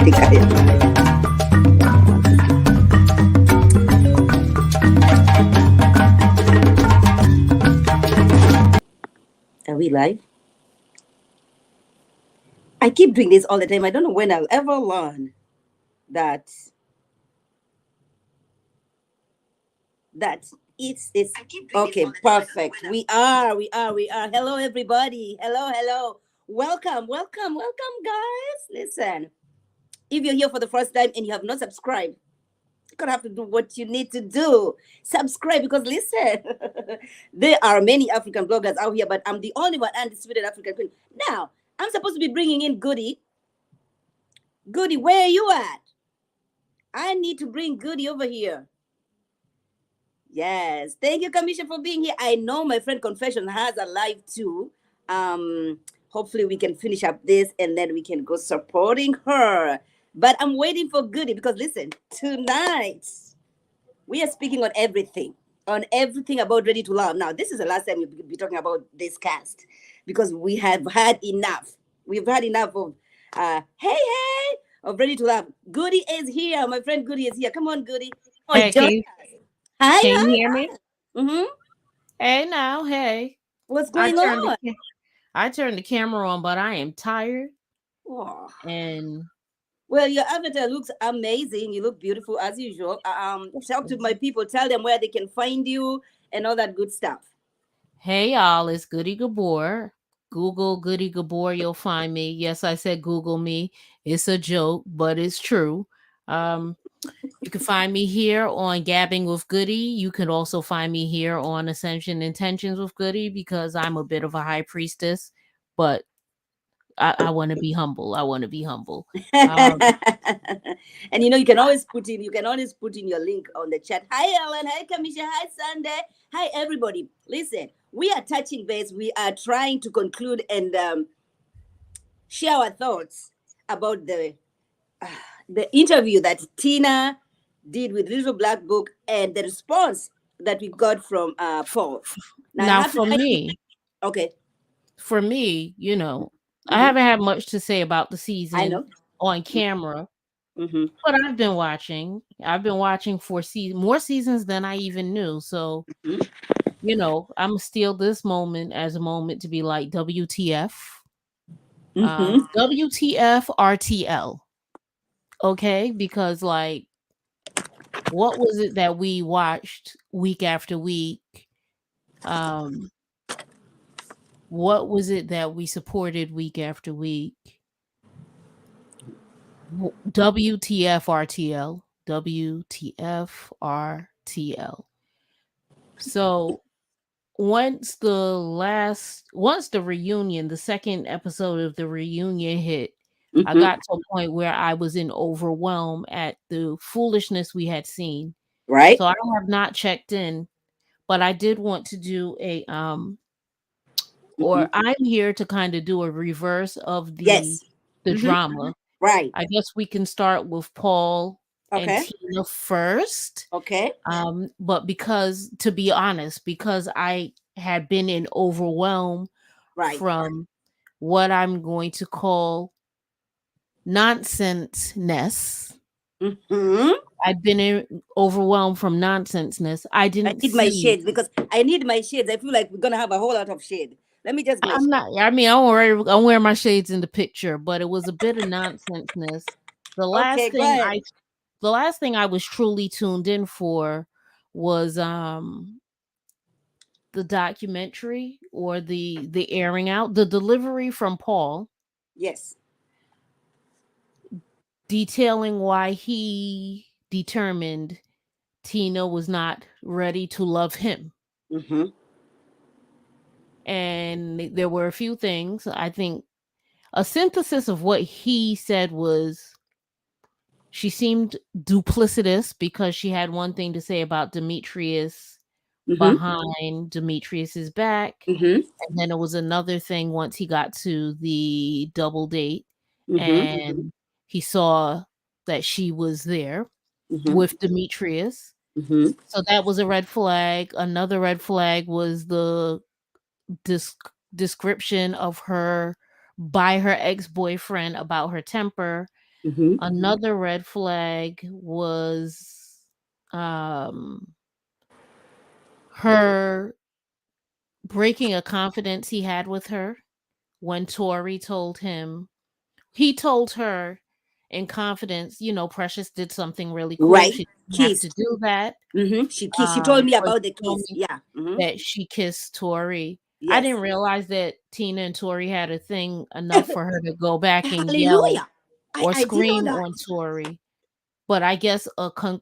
think I am. Are we live? I keep doing this all the time. I don't know when I'll ever learn that that it's okay. Perfect. We are. Hello, everybody. Hello. Welcome, guys. Listen, if you're here for the first time and you have not subscribed, you're gonna have to do what you need to do. Subscribe, because listen, there are many African bloggers out here, but I'm the only one undisputed African queen. Now, I'm supposed to be bringing in Goody. Goody, where are you at? I need to bring Goody over here. Yes, thank you, Kamisha, for being here. I know my friend Confession has a live too. Hopefully we can finish up this and then we can go supporting her. But I'm waiting for Goody, because listen, tonight we are speaking on everything about Ready to Love. Now, this is the last time we'll be talking about this cast, because we have had enough. We've had enough of hey of Ready to Love. Goody is here. My friend Goody is here. Come on, Goody. Hey, can you, Hi. can you hear me? Mm-hmm. Hey, now, hey. What's I going turned on? I turned the camera on, but I am tired. Oh. And Well, your avatar looks amazing. You look beautiful as usual. Talk to my people. Tell them where they can find you and all that good stuff. hey, y'all, it's Goody Gabor. Google Goody Gabor, you'll find me. Yes, I said Google me. It's a joke, but it's true. Um, you can find me here on Gabbing with Goody. You can also find me here on Ascension Intentions with Goody, because I'm a bit of a high priestess, but I want to be humble. And you can always put in your link on the chat. Hi Ellen, hi Kamisha, hi Sunday, hi everybody. Listen, we are touching base. We are trying to conclude and share our thoughts about the interview that Tina did with Little Black Book and the response that we got from Paul. Now, for me, okay. I haven't had much to say about the I season know. on camera, Mm-hmm. but I've been watching. I've been watching for more seasons than I even knew. So, I'm steal this moment as a moment to be like, WTF, Mm-hmm. WTF, RTL. Okay, because like, what was it that we watched week after week? Um, what was it that we supported week after week? WTF RTL. WTF RTL. So once the reunion, the second episode of the reunion hit, I got to a point where I was in overwhelm at the foolishness we had seen. Right. So I have not checked in, but I did want to do or I'm here to kind of do a reverse of the Yes. drama. Right. I guess we can start with Paul and Okay. Tina first. Okay. But to be honest, because I had been in overwhelm Right. from what I'm going to call nonsense-ness. Mm-hmm. I've been overwhelmed from nonsense-ness. I didn't need my see. shades, because I need my shades. I feel like we're gonna have a whole lot of shade. Let me just. I'm not. I mean, I'm wearing my shades in the picture, but it was a bit of nonsense-ness. The last Okay, go thing ahead. I was truly tuned in for was the documentary, or the airing out, the delivery from Paul. Yes. Detailing why he determined Tina was not ready to love him. Mm-hmm. And there were a few things. I think a synthesis of what he said was, she seemed duplicitous because she had one thing to say about Demetrius behind Demetrius's back. Mm-hmm. And then it was another thing once he got to the double date and he saw that she was there with Demetrius. Mm-hmm. So that was a red flag. Another red flag was the description of her by her ex-boyfriend about her temper Mm-hmm. Another red flag was um her breaking a confidence he had with her when Tori told him he told her in confidence, Precious did something really cool. Right. She didn't have to Kissed. do that. Mm-hmm. She told me But about the she told kiss. me Yeah. Mm-hmm. that she kissed Tori. I didn't Yes. realize that Tina and Tori had a thing enough for her to go back and yell Hallelujah. or I didn't know scream that. on Tori. But I guess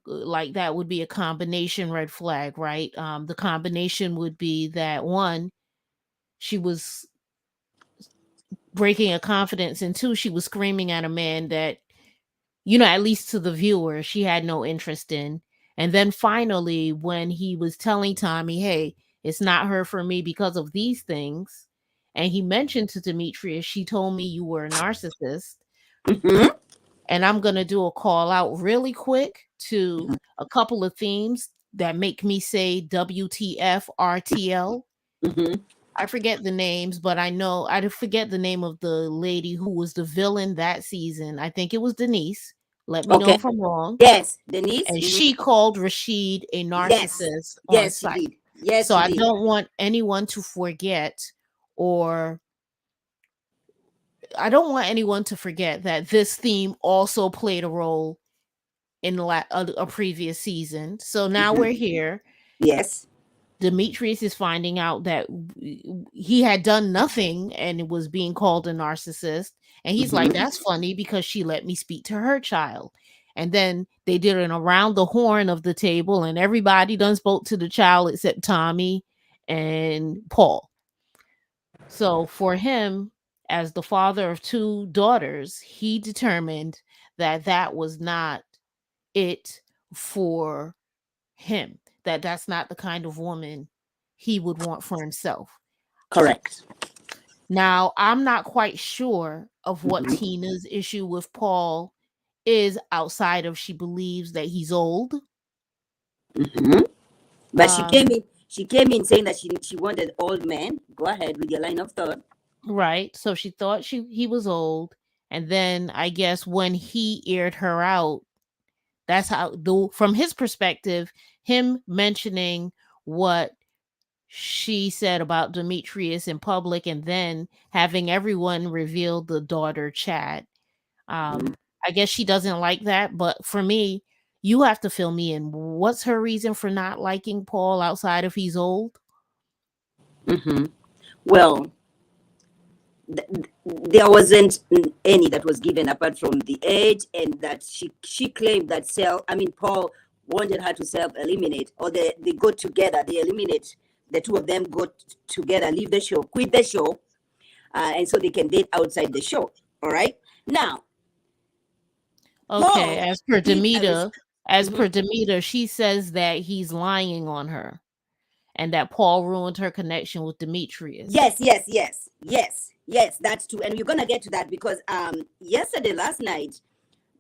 like that would be a combination red flag, right? The combination would be that one, she was breaking a confidence, and two, she was screaming at a man that, at least to the viewer, she had no interest in. And then finally, when he was telling Tommy, hey, it's not her for me because of these things, and he mentioned to Demetrius, she told me you were a narcissist. Mm-hmm. And I'm going to do a call out really quick to a couple of themes that make me say WTF RTL. Mm-hmm. I forget the names, but I forget the name of the lady who was the villain that season. I think it was Denise. Let me know Okay. if I'm wrong. Yes. Denise. And Mm-hmm. she called Rashid a Yes. narcissist on Yes, she site. did. Yes, So she I did. don't want anyone to forget, or I don't want anyone to forget that this theme also played a role in a previous season. So now Mm-hmm. we're here. Yes. Demetrius is finding out that he had done nothing and it was being called a narcissist. And he's like, Mm-hmm. that's funny because she let me speak to her child. And then they did an around the horn of the table, and everybody done spoke to the child except Tommy and Paul. So for him, as the father of two daughters, he determined that that was not it for him, that that's not the kind of woman he would want for himself. Correct. Now, I'm not quite sure of what Mm-hmm. Tina's issue with Paul is outside of she believes that he's old. Mm-hmm. But she came Um, in. She came in saying that she wanted old man. Go ahead with your line of thought. right. So she thought he was old. And then I guess when he aired her out, that's how from his perspective, him mentioning what she said about Demetrius in public and then having everyone reveal the daughter chat. Mm-hmm. I guess she doesn't like that, but for me, you have to fill me in. What's her reason for not liking Paul outside of he's old? Mm-hmm. Well, there wasn't any that was given apart from the age, and that she claimed that Paul wanted her to self eliminate, or they go together, they eliminate, the two of them go together, leave the show, quit the show, and so they can date outside the show. All right. Now, Okay, Paul as per did a Demeter, as Mhm. per Demeter, she says that he's lying on her and that Paul ruined her connection with Demetrius. Yes, yes, yes, yes, yes. That's true, and we're gonna get to that because yesterday, last night,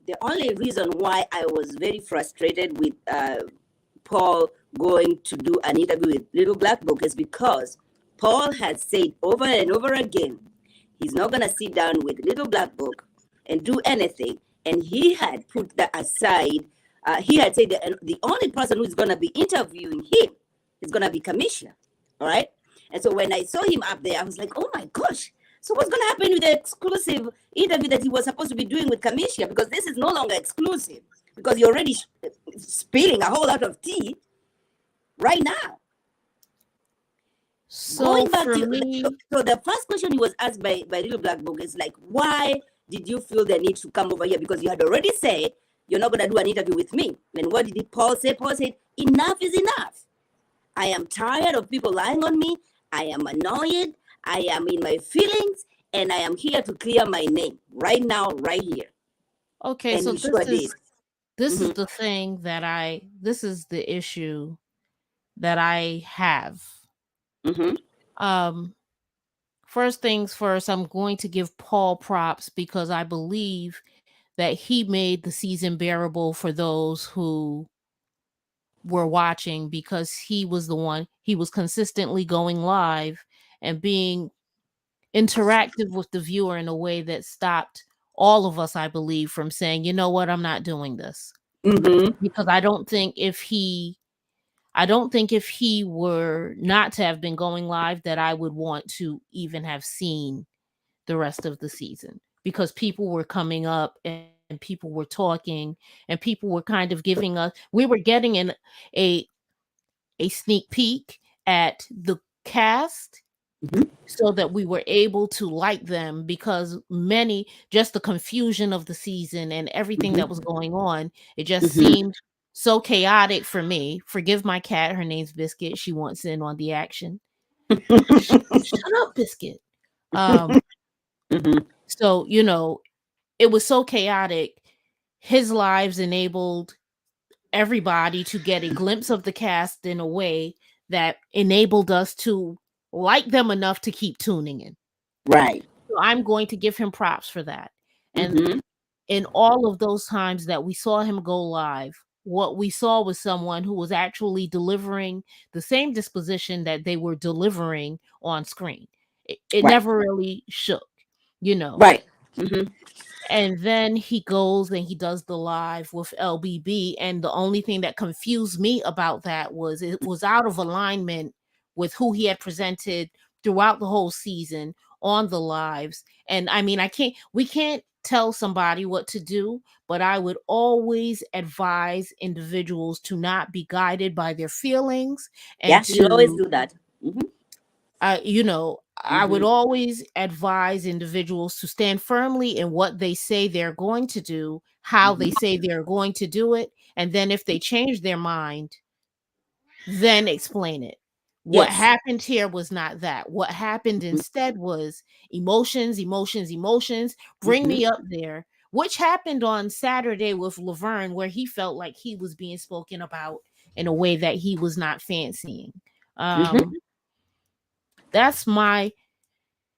the only reason why I was very frustrated with Paul going to do an interview with Little Black Book is because Paul had said over and over again he's not going to sit down with Little Black Book and do anything. And he had put that aside. He had said that the only person who's going to be interviewing him is going to be Commissioner. All right. And so when I saw him up there, I was like, oh my gosh. So what's going to happen with the exclusive interview that he was supposed to be doing with Commissioner? Because this is no longer exclusive because you're already spilling a whole lot of tea right now. So Going back for to me, so the first question he was asked by Little Black Book is like, why did you feel the need to come over here? Because you had already said you're not going to do an interview with me. And what did Paul say? Paul said, enough is enough. I am tired of people lying on me. I am annoyed. I am in my feelings, and I am here to clear my name right now, right here. okay, And so he sure did. this is Mm-hmm. the thing that this is the issue that I have. Mm-hmm. Um First things first, I'm going to give Paul props because I believe that he made the season bearable for those who were watching, because he was consistently going live and being interactive with the viewer in a way that stopped all of us, I believe, from saying, you know what, I'm not doing this. Mm-hmm. Because I don't think if he were not to have been going live that I would want to even have seen the rest of the season, because people were coming up and people were talking and people were kind of giving us, we were getting a a sneak peek at the cast, Mm-hmm. so that we were able to like them, because many, just the confusion of the season and everything that was going on, it just Mm-hmm. seemed so chaotic for me. Forgive my cat, her name's Biscuit, she wants in on the action. Shut up, Biscuit. um Mm-hmm. so it was so chaotic. His lives enabled everybody to get a glimpse of the cast in a way that enabled us to like them enough to keep tuning in. Right. So I'm going to give him props for that. And Mm-hmm. in all of those times that we saw him go live, what we saw was someone who was actually delivering the same disposition that they were delivering on screen. It Right. never really shook, you know. Right. Mm-hmm. And then he goes and he does the live with LBB. And the only thing that confused me about that was it was out of alignment with who he had presented throughout the whole season on the lives. And I mean, we can't tell somebody what to do, but I would always advise individuals to not be guided by their feelings and Yeah, we always to do that. Mm-hmm. I would Mm-hmm. always advise individuals to stand firmly in what they say they're going to do, how they Mm-hmm. say they're going to do it, and then if they change their mind, then explain it. What Yes. happened here was not that. What happened Mm-hmm. instead was emotions, emotions, emotions. Bring Mm-hmm. me up there, which happened on Saturday with Laverne, where he felt like he was being spoken about in a way that he was not fancying. Mm-hmm. Um, that's my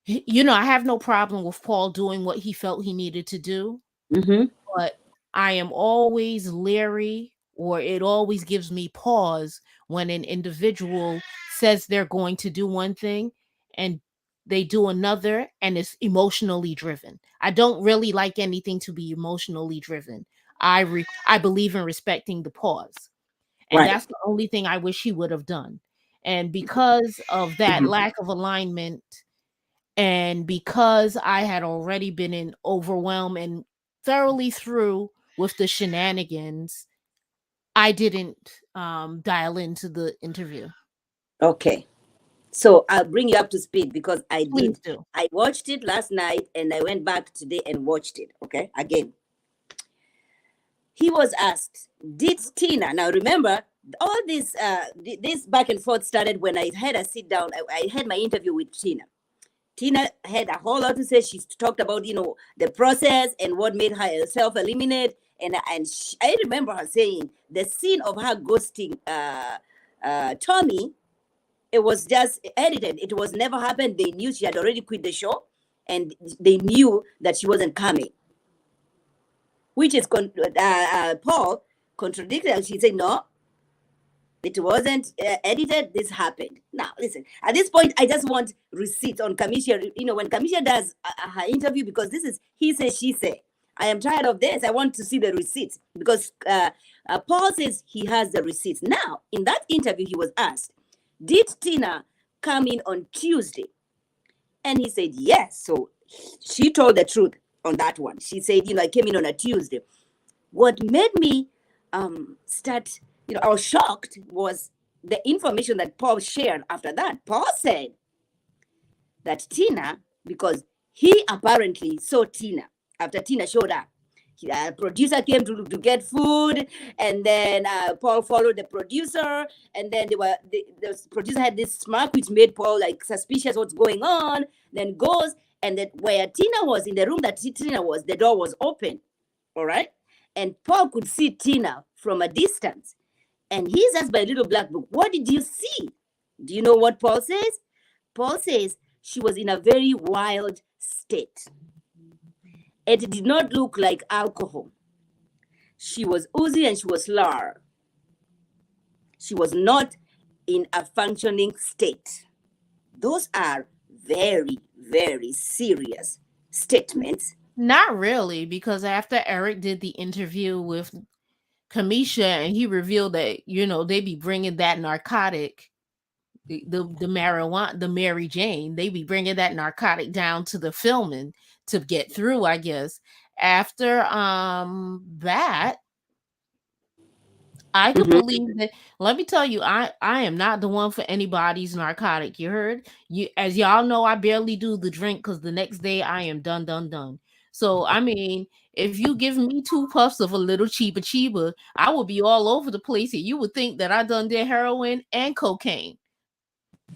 I have no problem with Paul doing what he felt he needed to do, Mm-hmm. but I am always leery, or it always gives me pause when an individual says they're going to do one thing and they do another and it's emotionally driven. I don't really like anything to be emotionally driven. I believe in respecting the pause. And Right. that's the only thing I wish he would have done. And because of that Mm-hmm. lack of alignment, and because I had already been in overwhelm and thoroughly through with the shenanigans, I didn't dial into the interview. Okay. So I'll bring you up to speed because I Please did. do. I watched it last night and I went back today and watched it. Okay. Again, he was asked, did Tina, now remember, all this back and forth started when I had a sit down. I had my interview with Tina. Tina had a whole lot to say. She talked about, the process and what made her self eliminate. And I remember her saying the scene of her ghosting Tommy, it was just edited. It was never happened. They knew she had already quit the show, and they knew that she wasn't coming. Which is Paul contradicted. She said no, it wasn't edited. This happened. Now, listen. At this point, I just want receipts on Kamisha. When Kamisha does her interview, because this is he say she say. I am tired of this. I want to see the receipts because Paul says he has the receipts. Now, in that interview, he was asked, "Did Tina come in on Tuesday?" And he said yes. So she told the truth on that one. She said, I came in on a Tuesday. What made me start, I was shocked was the information that Paul shared after that. Paul said that Tina, because he apparently saw Tina after Tina showed up. Producer came to get food, and then Paul followed the producer, and then the producer had this smirk which made Paul like suspicious what's going on. Then goes, and then where Tina was, in the room that Tina was, the door was open, all right, and Paul could see Tina from a distance, and he's asked by Little Black Book, "What did you see?" Do you know what Paul says? Paul says she was in a very wild state. It did not look like alcohol. She was oozy and she was slur. She was not in a functioning state. Those are very, very serious statements Not really, because after Eric did the interview with Kamisha and he revealed that, they be bringing that narcotic, the marijuana, the Mary Jane, they be bringing that narcotic down to the filming to get through, I guess. After that, I could Hmm. believe that. Let me tell you, I am not the one for anybody's narcotic. You heard? You, as y'all know, I barely do the drink because the next day I am done, done, done. So I mean, if you give me two puffs of a little cheaper cheaper, I would be all over the place. And you would think that I done did heroin and cocaine,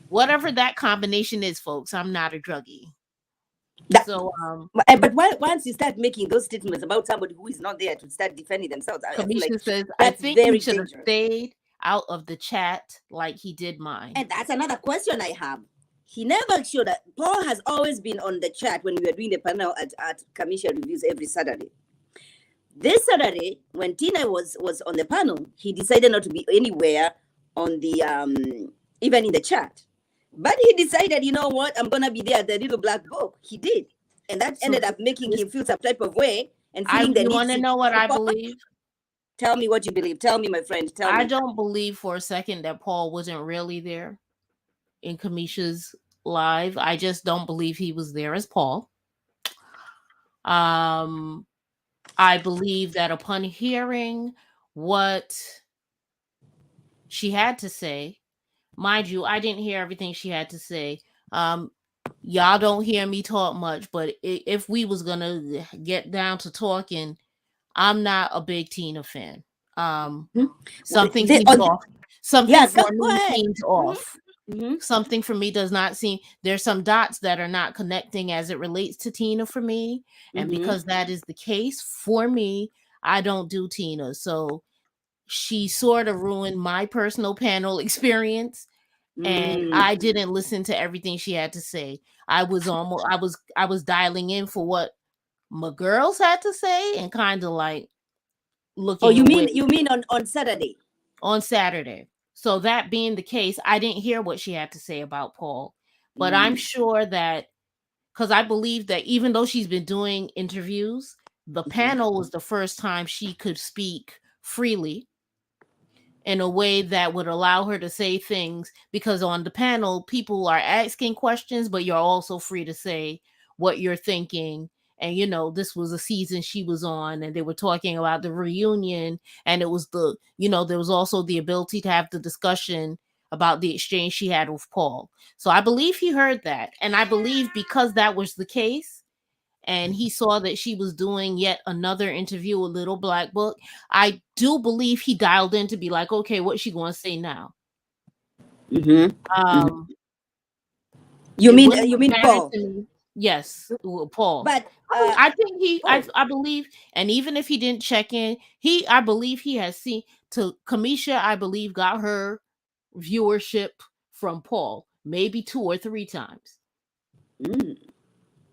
whatever that combination is, folks. I'm not a druggie. That, So once you start making those statements about somebody who is not there to start defending themselves, I feel like Kamisha says, I that's think he very should have dangerous. stayed out of the chat like he did mine. And that's another question I have. He never showed that. Paul has always been on the chat when we were doing the panel at Commission Reviews every Saturday. This Saturday, when Tina was on the panel, he decided not to be anywhere on the even in the chat. But he decided, you know what, I'm gonna be there at the little black book. He did. And that So ended up making this him feel some type of way and I feeling the you need want to to know what I support. believe? Tell me what you believe. Tell me, my friend. Tell I me. don't believe for a second that Paul wasn't really there in Kamisha's live. I just don't believe he was there as Paul. Um, I believe that upon hearing what she had to say, mind you, I didn't hear everything she had to say. Um, y'all don't hear me talk much, but if we was gonna get down to talking, I'm not a big Tina fan. Um, Hmm? something seems off. Something Yeah, for go me ahead. seems Hmm. off. Hmm. Something for me does not seem, there's some dots that are not connecting as it relates to Tina for me. And Hmm. because that is the case for me, I don't do Tina. So she sort of ruined my personal panel experience, and Mm. I didn't listen to everything she had to say. I was dialing in for what my girls had to say and kind of like Oh, looking you away mean on Saturday? on Saturday. So that being the case, I didn't hear what she had to say about Paul. But I'm Mm. sure that, because I believe that even though she's been doing interviews, the Hmm. panel was the first time she could speak freely in a way that would allow her to say things, because on the panel people are asking questions but you're also free to say what you're thinking. And this was a season she was on and they were talking about the reunion, and it was there was also the ability to have the discussion about the exchange she had with Paul. So I believe he heard that, and I believe because that was the case and he saw that she was doing yet another interview with Little Black Book, I do believe he dialed in to be like, okay, what's she going to say now? Hmm. Hmm. Um, You it mean wouldn't you have mean mattered Paul? to me. Yes, well, Paul. But I think oh, I believe, and even if he didn't check in, I believe he has seen, to Kamisha, I believe got her viewership from Paul maybe 2 or 3 times. mm,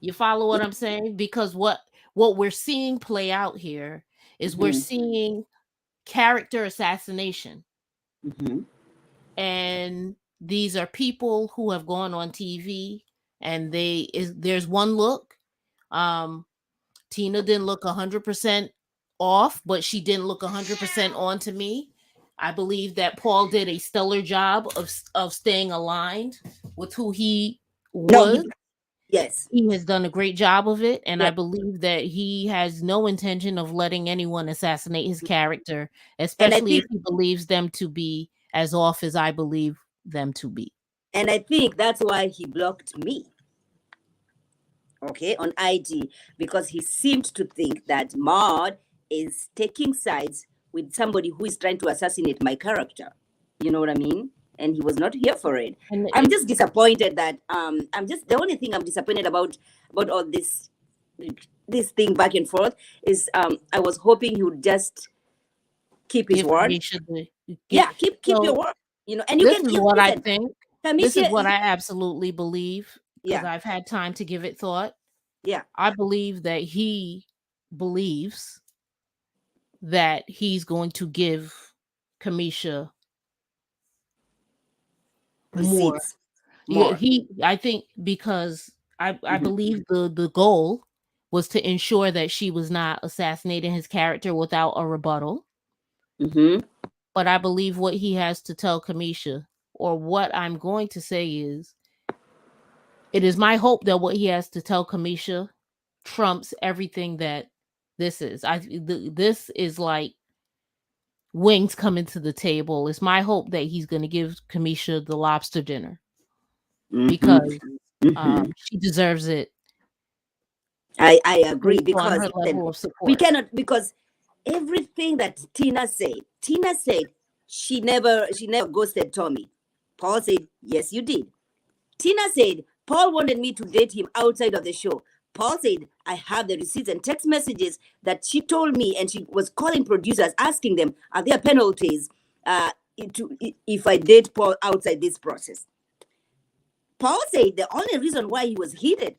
You follow what I'm saying? Because what we're seeing play out here is we're mm-hmm, seeing character assassination. mm-hmm. And these are people who have gone on TV, and there's one look. Um Tina didn't look 100% off, but she didn't look 100% on to me. I believe that Paul did a stellar job of staying aligned with who he No, was. yes, He has done a great job of it, and I yes, believe that he has no intention of letting anyone assassinate his character, and I especially if think he believes them to be as off as I believe them to be. that's why he blocked me. Okay, on IG, because he seemed to think that Maud is taking sides with somebody who is trying to assassinate my character. You know what I mean? And he was not here for it. And I'm just disappointed that I'm just the only thing I'm disappointed about all this thing back and forth is I was hoping he would just keep his give word. Kamisha the get. Yeah, keep your So word. And you this can is you what I listen. think. This is Kamisha, what I absolutely believe because yeah, I've had time to give it thought. yeah, I believe that he believes that he's going to give Kamisha more. receipts Yeah, more. I think because I Hmm. believe the goal was to ensure that she was not assassinating his character without a rebuttal. Mm-hmm. But I believe what he has to tell Kamisha, or what I'm going to say is, it is my hope that what he has to tell Kamisha trumps everything that this is. This is like wings coming to the table. It's my hope that he's going to give Kamisha the lobster dinner Mm-hmm. because Mm-hmm. she deserves it I agree based on because her then level of we support. cannot, because everything that Tina said she never ghosted Tommy. Paul said, yes, you did. Tina said, Paul wanted me to date him outside of the show. Paul said, I have the receipts and text messages that she told me, and she was calling producers asking them, are there penalties if I date Paul outside this process? Paul said the only reason why he was heated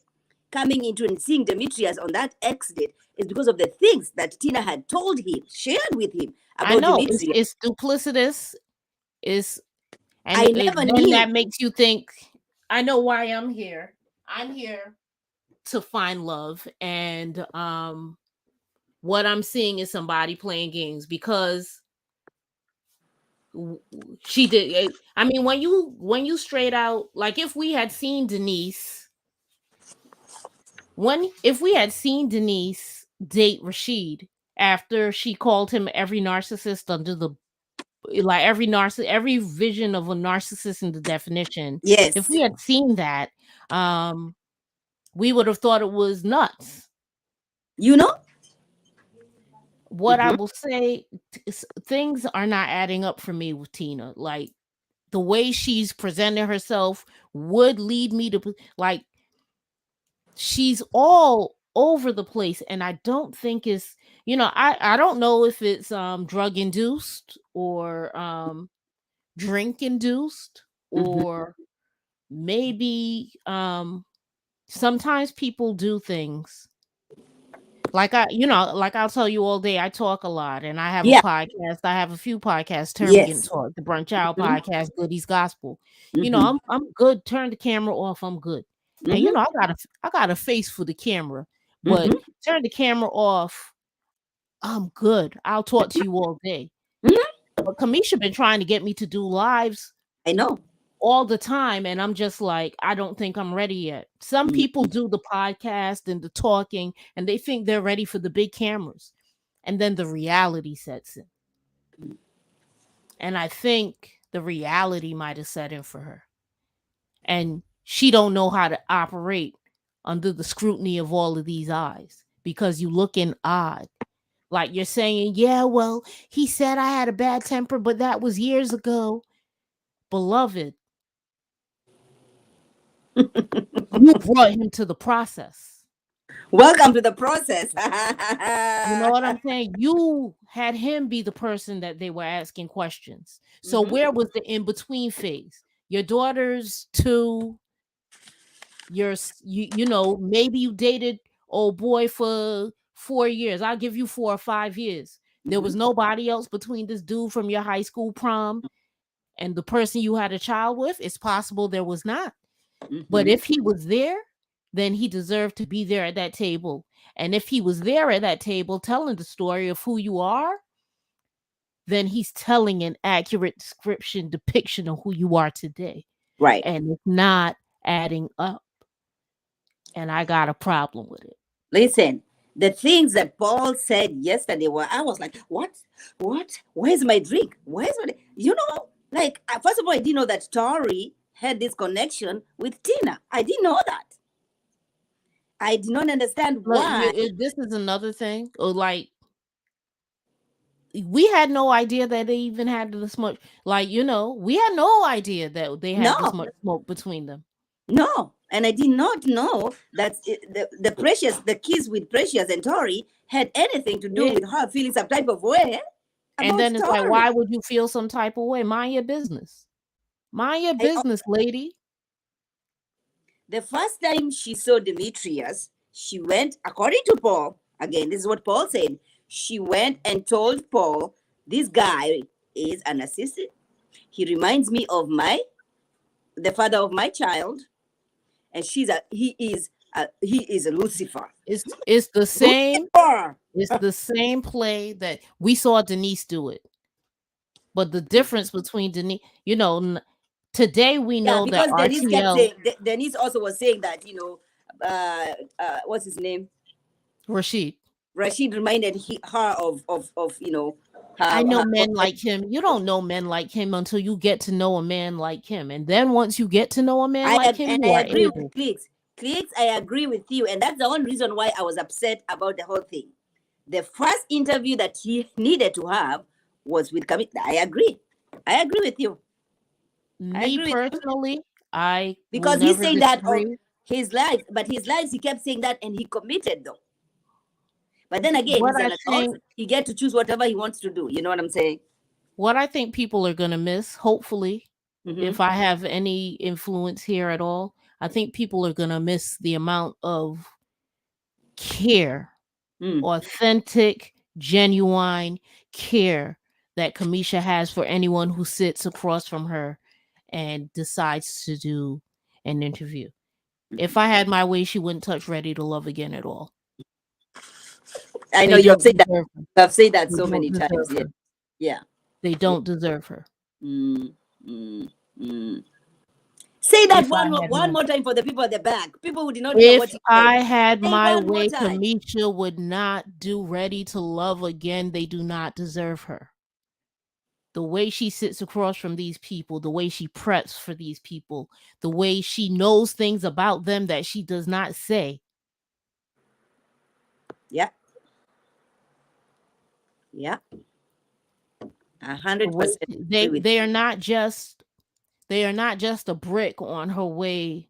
coming into and seeing Demetrius on that X date is because of the things that Tina had told him, shared with him I about know Demetrius. it's duplicitous. Is and I never then knew. that makes you think. I know why I'm here. I'm here to find love, and what I'm seeing is somebody playing games because she did. I mean, when you straight out, like if we had seen Denise, when if we had seen Denise date Rashid after she called him every narcissist under the, like every vision of a narcissist in the definition, if Yes. we had seen that, um we would have thought it was nuts. You know? What I Mm-hmm. will say, things are not adding up for me with Tina. Like the way she's presenting herself would lead me to, like, she's all over the place, and I don't think it's, I don't know if it's drug induced or drink induced, Mm-hmm. or maybe sometimes people do things like like I'll tell you all day, I talk a lot, and I have a Yeah. podcast. I have a few podcasts, Turn Begin Yes. Talk, the Brunch Out Mm-hmm. podcast, Goodies Gospel. Mm-hmm. I'm good. Turn the camera off, I'm good. And Mm-hmm. I got a face for the camera, but Mm-hmm. turn the camera off, I'm good. I'll talk to you all day. Mm-hmm. But Kamisha been trying to get me to do lives I know. all the time, and I'm just like, I don't think I'm ready yet. Some people Mm-hmm. do the podcast and the talking, and they think they're ready for the big cameras, and then the reality sets in. And I think the reality might have set in for her, and she don't know how to operate under the scrutiny of all of these eyes, because you looking odd. Like you're saying, yeah, well, he said I had a bad temper, but that was years ago. Beloved, you brought him to the process. Welcome to the process. You know what I'm saying? You had him be the person that they were asking questions. So Mm-hmm. where was the in between phase? Your daughter's two. Maybe you dated old boy for 4 years. I'll give you 4 or 5 years. There Mm-hmm. was nobody else between this dude from your high school prom and the person you had a child with. It's possible there was not. But Mm-hmm. if he was there, then he deserved to be there at that table. And if he was there at that table telling the story of who you are, then he's telling an accurate description, depiction of who you are today. Right. And it's not adding up. And I got a problem with it. Listen, the things that Paul said yesterday were, I was like, what? What? Where's my drink? Where's my, like, first of all, I didn't know that Tori had this connection with Tina. I didn't know that. I did not understand Look, why. this is another thing. Or like, we had no idea that they even had this much. Like, we had no idea that they had this No, much smoke between them. no. And I did not know that the kiss with Precious and Tori had anything to do Yeah. with her feeling some type of way And about then it's like, Tori. why would you feel some type of way? Mind your business. Mind your I, business, lady. The first time she saw Demetrius, she went, according to Paul, again, this is what Paul said, she went and told Paul, this guy is an assistant. He reminds me of the father of my child, and he is He is a Lucifer. It's the same. Lucifer. It's the same play that we saw Denise do it. But the difference between Denise, today we Yeah, know that because Denise kept RTL saying, Denise also was saying that, what's his name? Rashid. Rashid reminded her of I her, know her men like him. You don't know men like him until you get to know a man like him. And then once you get to know a man like him, and you I are agree with able. Cleeks. Cleeks, I agree with you, and that's the one reason why I was upset about the whole thing. The first interview that he needed to have was with Camille. I agree. I agree with you. I Me agree with you personally, I will because he's never saying that of disagree. his life, but his lives he kept saying that, and he committed though. But then again, What he's I an adult. think He get to choose whatever he wants to do. You know what I'm saying? what I think people are gonna miss, hopefully, Mm-hmm. if I have any influence here at all, I think people are gonna miss the amount of care, Mm. authentic, genuine care that Kamisha has for anyone who sits across from her and decides to do an interview. If I had my way, she wouldn't touch Ready to Love Again at all. I know They you have don't said that. deserve her. You have said that They so don't many times. deserve Yeah. her. Yeah. They don't deserve her. Mm, mm, mm. Say that If I had one my more time for the people at the back. People who did not hear if what you said. I had Say my one more way, time. Kamisha would not do Ready to Love Again. They do not deserve her. The way she sits across from these people, the way she preps for these people, the way she knows things about them that she does not say. Yeah. Yeah. a The hundred way percent they agree with they you. are not just they are not just a brick on her way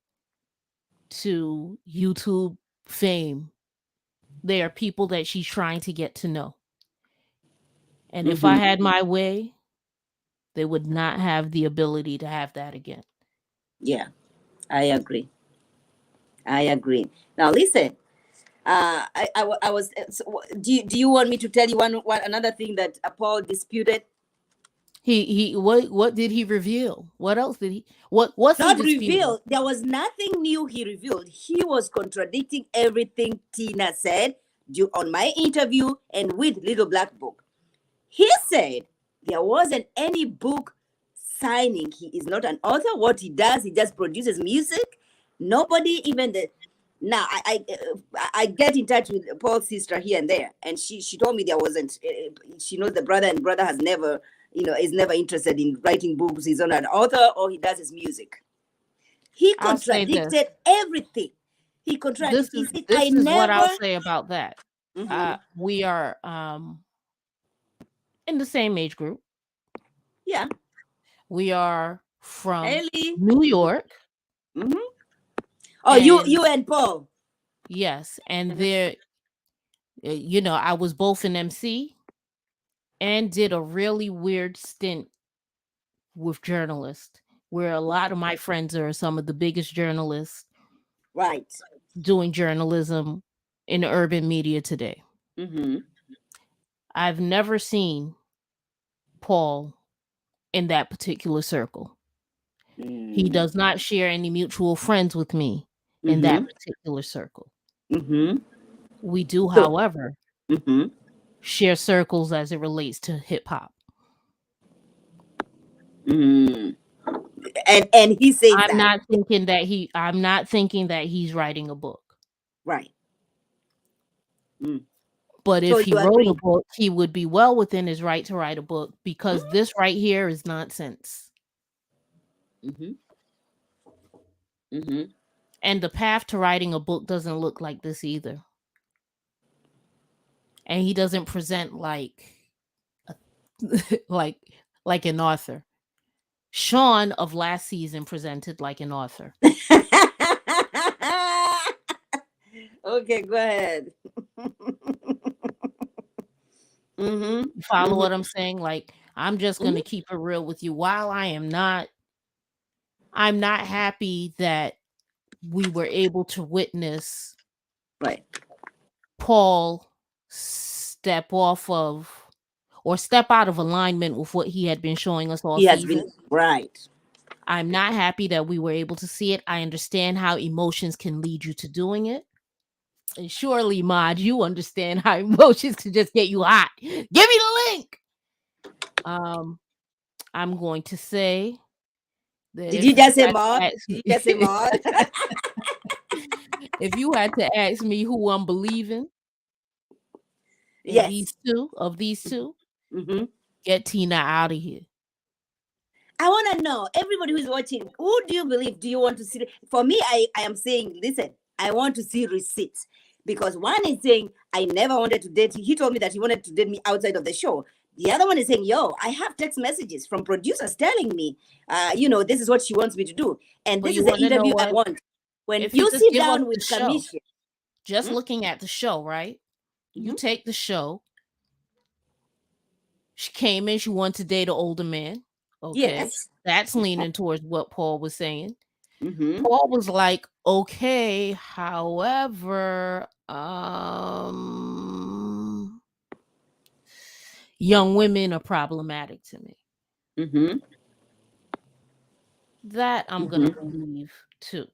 to YouTube fame. They are people that she's trying to get to know. And if I Mm-hmm. had my way, they would not have the ability to have that again. Yeah, I agree. I agree. Now listen. I was. Do you want me to tell you one another thing that Paul disputed? He what did he reveal? What else did he what's he Not disputing? revealed. There was nothing new he revealed. He was contradicting everything Tina said on my interview and with Little Black Book. He said there wasn't any book signing. He is not an author. What he does, he just produces music. Nobody even the now I get in touch with Paul's sister here and there, and she told me there wasn't. She knows the brother, and brother has never is never interested in writing books. He's not an author, or he does his music. He I'll say this. contradicted everything. He This contradicted. He is said, "I this is what I'll never." say about that. Mhm. We are in the same age group. Yeah, We are from Ellie. New York. Hmm. Oh, And you and Paul. yes, and Mhm. there I was both an MC and did a really weird stint with journalists where a lot of my friends are some of the biggest journalists Right. doing journalism in urban media today. Mm-hmm. I've never seen Paul in that particular circle. He Mm. does not share any mutual friends with me in that Mm-hmm. particular circle. Mm-hmm. We do, So. however, Mm-hmm. share circles as it relates to hip hop. Mm. And he says that. I'm not thinking that he's writing a book. Right. Mm. But So if he you wrote a agree. book, he would be well within his right to write a book because this right here is nonsense. Mm-hmm. Mm-hmm. And the path to writing a book doesn't look like this either. And he doesn't present a, like like an author. Sean of last season presented like an author. Okay, go ahead. Mm-hmm. You follow Mm-hmm. what I'm saying? Like I'm just going to Mm-hmm. keep it real with you. While I'm not happy that we were able to witness Right. Paul step off of or step out of alignment with what he had been showing us all He has season. been right. I'm not happy that we were able to see it. I understand how emotions can lead you to doing it. And surely, Mod, you understand how emotions can just get you hot. Give me the link. Um, I'm going to say that Did you if you just say had to mod? ask Did you me, just say mod? if you had to ask me who I'm believing in Yes. these two, Hmm. get Tina out of here. I want to know, everybody who's watching, who do you believe? Do you want to see? For me, I am saying, listen, I want to see receipts. Because one is saying, I never wanted to date. He told me that he wanted to date me outside of the show. The other one is saying, yo, I have text messages from producers telling me, this is what she wants me to do. And But this you is the want to know interview I what? want. When If you you just sit give us down the with show, Kamisha, just hmm? looking at the show, right? You Hmm. take the show. She came in, she wanted to date an older man. Okay. Yes. That's leaning towards what Paul was saying. Hmm. Paul was like, okay, however, young women are problematic to me. Hmm. That I'm gonna Hmm. believe too.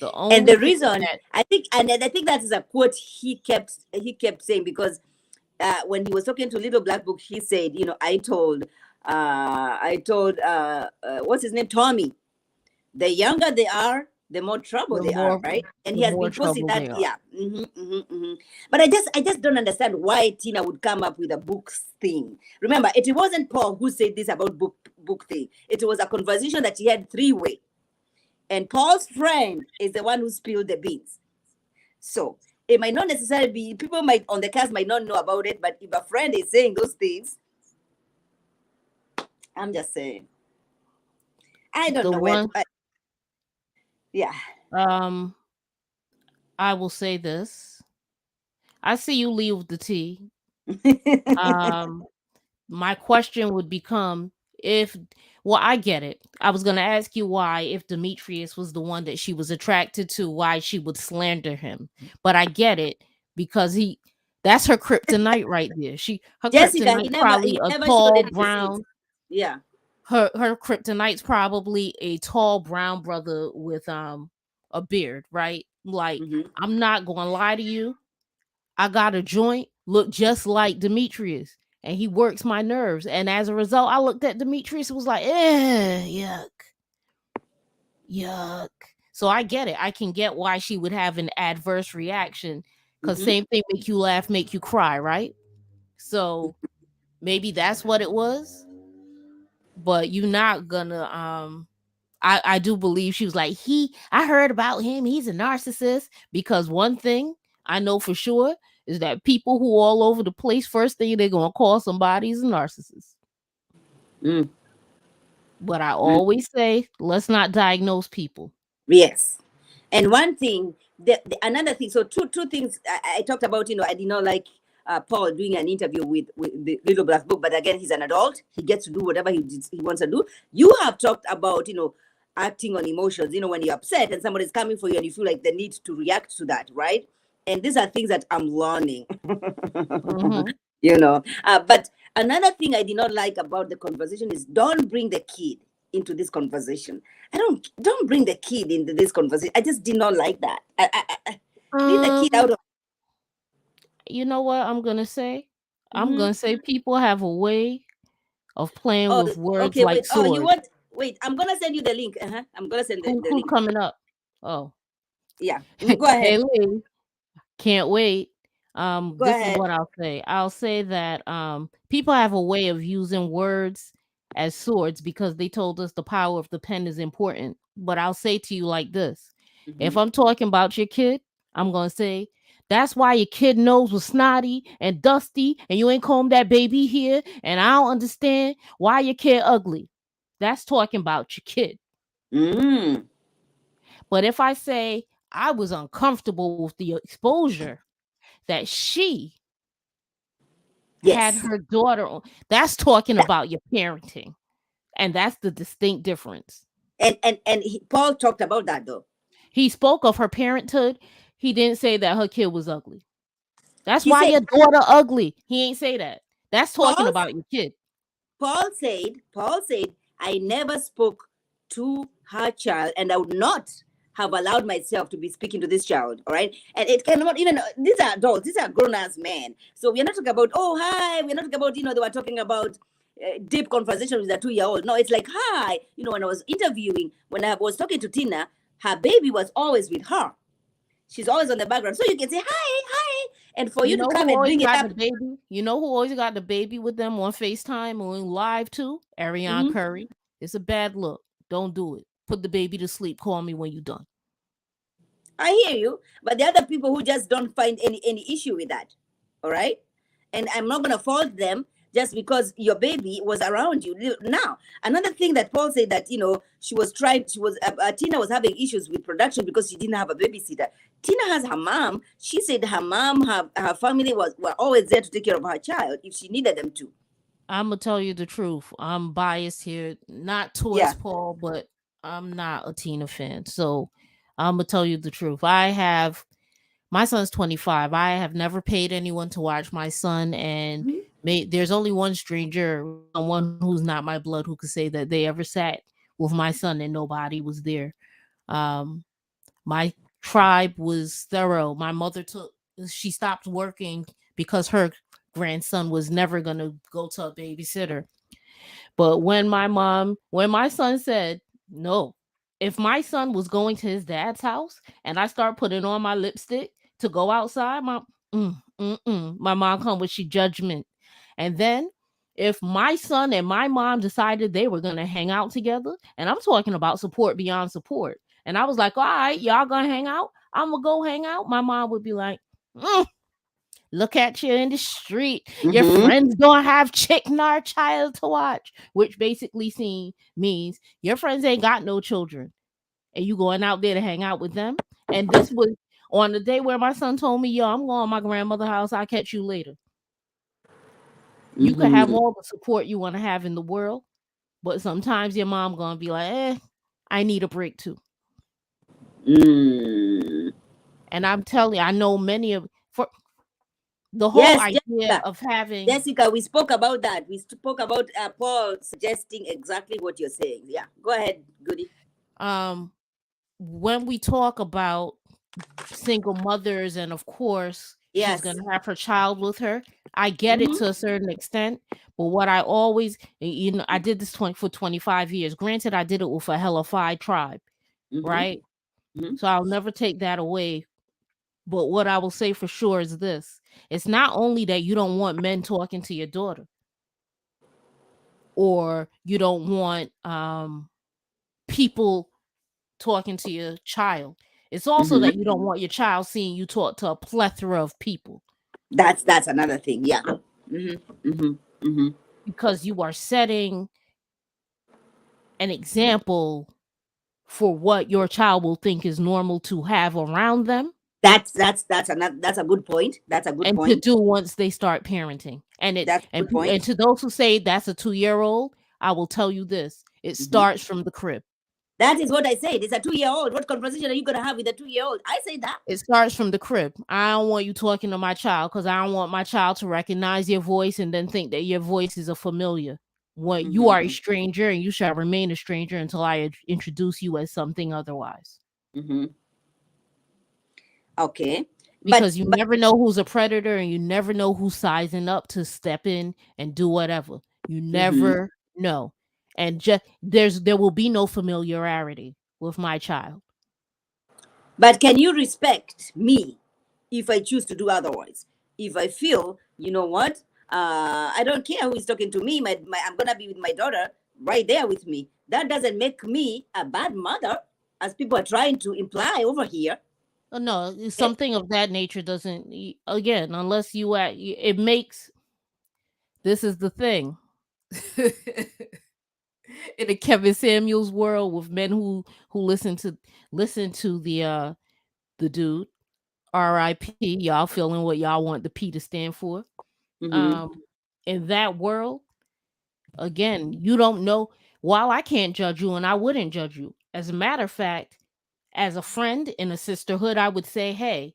The And only the thing reason that I think, and I think that is a quote he kept saying, because when he was talking to Little Black Book, he said, what's his name, Tommy. The younger they are, the more trouble the they are, more right? And he the has more been posting trouble that, they are. yeah. But I just don't understand why Tina would come up with a books thing. Remember, it wasn't Paul who said this about book thing. It was a conversation that he had three-way, and Paul's friend is the one who spilled the beans. So it might not necessarily be, people might on the cast might not know about it, but if a friend is saying those things, I'm just saying. I don't The know where to, one yeah. um I will say this. I see you leave with the tea. Um my question would become if well, I get it. I was going to ask you why if Demetrius was the one that she was attracted to, why she would slander him. But I get it because he that's her kryptonite right there. Her Jessica, he kryptonite's never probably he a never showed tall any receipts. brown Yeah. her kryptonite's probably a tall brown brother with a beard, right? Like Hmm. I'm not going to lie to you. I got a joint look just like Demetrius, and he works my nerves. And as a result, I looked at Demetrius and was like, yuck, yuck. So I get it. I can get why she would have an adverse reaction because Hmm. same thing make you laugh, make you cry, right? So maybe that's what it was. But you're not gonna I do believe she was like, I heard about him, he's a narcissist. Because one thing I know for sure is that people who all over the place, first thing they're gonna call somebody is a narcissist. Mm. But I Mm. always say, let's not diagnose people. Yes. And one thing, another thing. So two things I talked about. I did not like Paul doing an interview with the Little Black Book, but again, he's an adult. He gets to do whatever he wants to do. You have talked about acting on emotions. When you're upset and somebody's coming for you and you feel like the need to react to that, right? And these are things that I'm learning. Hmm. But another thing I did not like about the conversation is, don't bring the kid into this conversation. I don't bring the kid into this conversation. I just did not like that. Leave the kid Um, out of. you know what I'm gonna say? I'm Mhm. gonna say people have a way of playing Oh, with words okay. like Wait. Oh, you swords. want? Wait. I'm gonna send you the link. I'm gonna send the Who link. coming up? Oh, Yeah. Go ahead. hey Lee. Can't wait. Go This is ahead. what I'll say. I'll say that people have a way of using words as swords because they told us the power of the pen is important. But I'll say to you like this. If Hmm. I'm talking about your kid, I'm gonna say that's why your kid nose was snotty and dusty and you ain't combed that baby here, and I don't understand why your kid ugly. That's talking about your kid. Mm. But if I say I was uncomfortable with the exposure that she had Yes. her daughter on. That's talking That, about your parenting. And that's the distinct difference. Paul talked about that though. He spoke of her parenthood. He didn't say that her kid was ugly. That's He why said, your daughter ugly. He ain't say that. That's talking Paul about your kid. Paul said, I never spoke to her child, and I would not have allowed myself to be speaking to this child. All right. And it cannot even, these are adults, these are grown ass men. So we're not talking about, oh, hi. We're not talking about, they were talking about deep conversation with a 2 year old. No, it's like, hi. When I was interviewing, when I was talking to Tina, her baby was always with her. She's always on the background. So you can say, hi, hi. And for You you to know come who and always bring it got up. the baby? You know who always got the baby with them on FaceTime or live too? Ariane Mhm. Curry. It's a bad look. Don't do it. Put the baby to sleep. Call me when you done. I hear you, but the other people who just don't find any issue with that, all right? And I'm not gonna fault them just because your baby was around you. Now, another thing that Paul said that Tina was having issues with production because she didn't have a babysitter. Tina has her mom. She said her mom, her family were always there to take care of her child if she needed them to. I'm gonna tell you the truth. I'm biased here, not towards Yeah. Paul, but I'm not a Tina fan. So I'm gonna tell you the truth. I have my son's 25. I have never paid anyone to watch my son, and Mhm. there's only one stranger, someone who's not my blood, who could say that they ever sat with my son and nobody was there. Um, my tribe was thorough. My mother she stopped working because her grandson was never gonna go to a babysitter. But when my son said, no, if my son was going to his dad's house and I start putting on my lipstick to go outside, my mom come with she judgment. And then if my son and my mom decided they were going to hang out together, and I'm talking about support beyond support, and I was like, all right, y'all gonna hang out? I'm gonna go hang out. My mom would be like, "Mm, look at you in the street. Your Mm-hmm. friends don't have chicken or child to watch," which basically means your friends ain't got no children, and you going out there to hang out with them. And this was on the day where my son told me, "Yo, I'm going to my grandmother's house. I'll catch you later." You could have Mm-hmm. all the support you want to have in the world, but sometimes your mom gonna be like, I need a break too. Mm. And I'm telling you, I know many of for the whole Yes, idea Jessica. of having Jessica, we spoke about that. We spoke about Paul suggesting exactly what you're saying. Yeah, go ahead, Goody. um when we talk about single mothers and of course she's going Yes. to have her child with her, I get it Mm-hmm. to a certain extent. But what I always, I did this 20 for 25 years. Granted, I did it with a hellified tribe, Mm-hmm. right? So I'll never take that away. But what I will say for sure is this: it's not only that you don't want men talking to your daughter, or you don't want people talking to your child. It's also Mm-hmm. that you don't want your child seeing you talk to a plethora of people, That's another thing. Yeah. Mm-hmm. Mm-hmm. Mm-hmm. because you are setting an example for what your child will think is normal to have around them That's a good point. That's a good and to point. do once they start parenting. And That's a good point. to those who say that's a 2-year old, I will tell you this: it Mm-hmm. starts from the crib. That is what I said. It's a 2 year old. What conversation are you gonna have with a 2 year old? I say that. It starts from the crib. I don't want you talking to my child because I don't want my child to recognize your voice and then think that your voice is a familiar. When you are a Mm-hmm. stranger, and you shall remain a stranger until I introduce you as something otherwise. Mm-hmm. Okay. Because you But never know who's a predator and you never know who's sizing up to step in and do whatever. You mm-hmm. never know. And just there will be no familiarity with my child. But can you respect me if I choose to do otherwise? If I feel, you know what, I don't care who is talking to me. I'm gonna be with my daughter right there with me. That doesn't make me a bad mother, as people are trying to imply over here. No, Okay? something of that nature doesn't again, unless you it makes this is the thing. In a Kevin Samuels world with men who listen to the dude, RIP, y'all feeling what y'all want the P to stand for. Mm-hmm. Um in that world, again, you don't know. While I can't judge you and I wouldn't judge you. As a matter of fact, as a friend in a sisterhood, I would say, hey,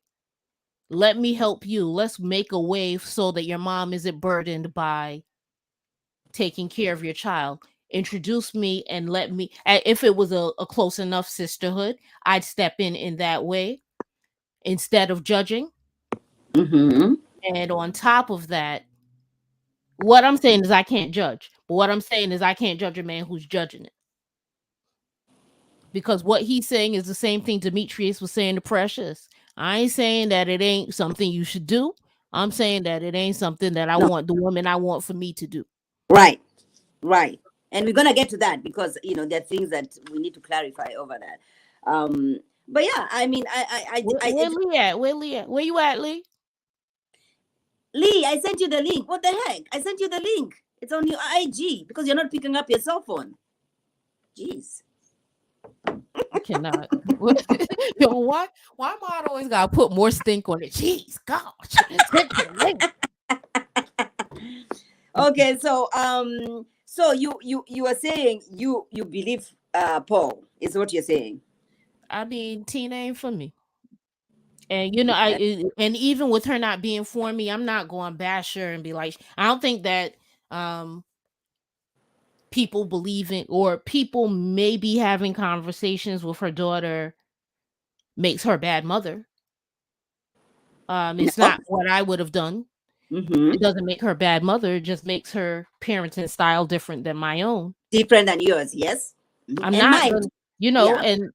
let me help you. Let's make a way so that your mom isn't burdened by taking care of your child. introduce me and let me, if it was a close enough sisterhood, I'd step in that way instead of judging. Mm-hmm. And on top of that, what I'm saying is I can't judge. But what I'm saying is I can't judge a man who's judging it. Because what he's saying is the same thing Demetrius was saying to Precious. I ain't saying that it ain't something you should do. I'm saying that it ain't something that I No, want the woman I want for me to do. right, right. And we're gonna get to that because there are things that we need to clarify over that. But yeah, I mean, Where Lee at? Where Lee at? Where you at, Lee? Lee, I sent you the link. What the heck? I sent you the link. It's on your IG because you're not picking up your cell phone. Jeez. I cannot. Yo, why am I always gotta put more stink on it? Jeez, gosh. Send me the link. Okay, so you are saying you believe Paul is what you're saying. I mean, Tina ain't for me. And Okay. and even with her not being for me, I'm not going to bash her and be like, I don't think that um people believing or people maybe having conversations with her daughter makes her a bad mother. It's No. not what I would have done. Mm-hmm. It doesn't make her a bad mother. It just makes her parenting style different than my own. Different than yours, yes. Mhm. I'm And not mine. gonna, Yeah. and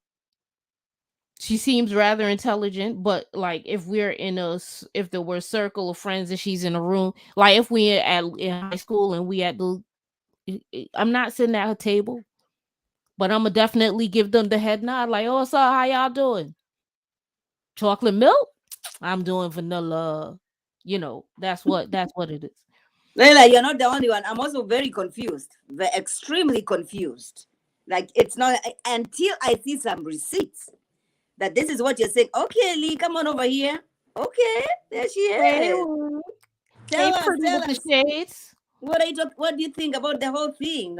she seems rather intelligent, but like if there were a circle of friends and she's in a room, like if we at in high school and we at the, I'm not sitting at her table, but I'm gonna definitely give them the head nod, like, oh, so how y'all doing? Chocolate milk? I'm doing vanilla. That's what it is. Leila, you're not the only one. I'm also very confused. Extremely confused. Like it's not until I see some receipts that this is what you're saying. Okay, Lee, come on over here. Okay, there she Hey, is. Lou. Hey, Tell us, pretty tell with the us. shades. What do you think about the whole thing?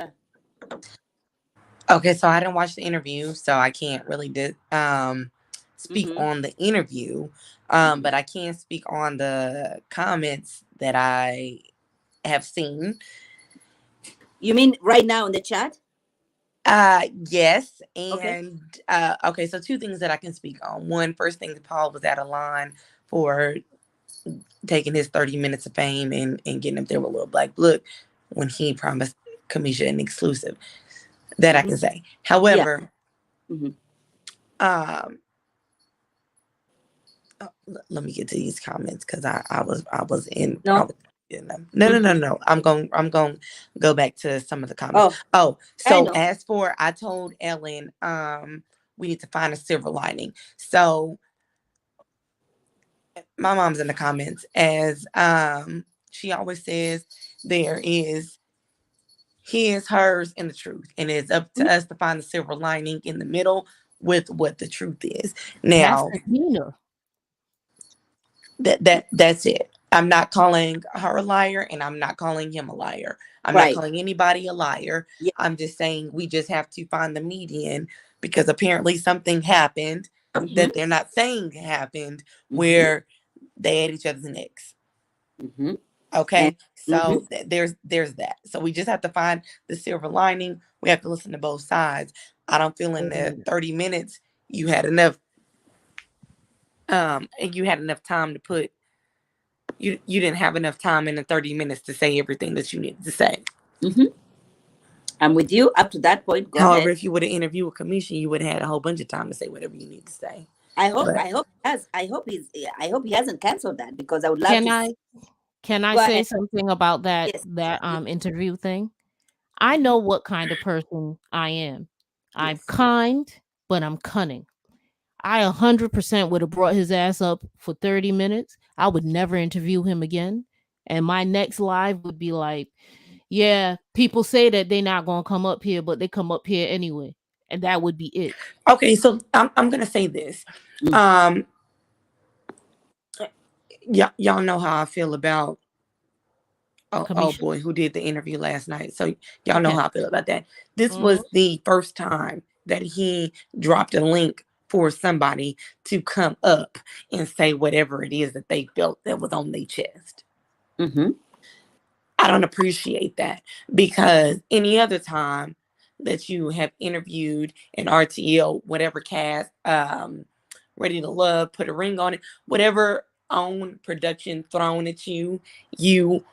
Okay, so I didn't watch the interview, so I can't really speak Mm-hmm. on the interview, but I can speak on the comments that I have seen. You mean right now in the chat? Yes, Okay. and okay, so two things that I can speak on. One, first thing, Paul was out of line for taking his 30 minutes of fame and getting up there with a little black look when he promised Kamisha an exclusive. That I Mm-hmm. can say. Yeah. However, Mm-hmm. um, let me get to these comments because I No. was in them. No, no, Mm-hmm. no, no. I'm going to go back to some of the comments. Oh, Oh, I so know. as for I told Ellen, we need to find a silver lining. So my mom's in the comments as she always says there is his, hers, and the truth, and it's up to us to find the silver lining in the middle with what the truth is. That's Now the Tina. that's it. I'm not calling her a liar and I'm not calling him a liar. I'm not Right. calling anybody a liar. Yeah. I'm just saying we just have to find the median because apparently something happened Mm-hmm. that they're not saying happened Mm-hmm. where they had each other's necks. Mm-hmm. And Okay, mm-hmm. so there's that. So we just have to find the silver lining. We have to listen to both sides. I don't feel in Wait a the minute. 30 minutes you had enough and you had enough time to put you didn't have enough time in the 30 minutes to say everything that you needed to say. Mm-hmm. I'm with you up to that point. Go However, ahead. if you would have interviewed with commission, you would have had a whole bunch of time to say whatever you need to say. I hope. But I hope he has. I hope he hasn't canceled that because I would love Can to I see. can I Go say ahead. something about that Yes. that Yes. interview thing? I know what kind of person I am. I'm Yes. kind, but I'm cunning. I 100% would have brought his ass up for 30 minutes. I would never interview him again. And my next live would be like, yeah, people say that they're not going to come up here, but they come up here anyway. And that would be it. okay, so I'm gonna say this. Mm. Um, y'all know how I feel about oh Kamisha? boy, who did the interview last night. So y'all know Okay. how I feel about that. This Mhm. was the first time that he dropped a link for somebody to come up and say whatever it is that they felt that was on their chest. Mm-hmm. I don't appreciate that, because any other time that you have interviewed an RTL, whatever cast, Ready to Love, Put a Ring on It, whatever own production thrown at you, you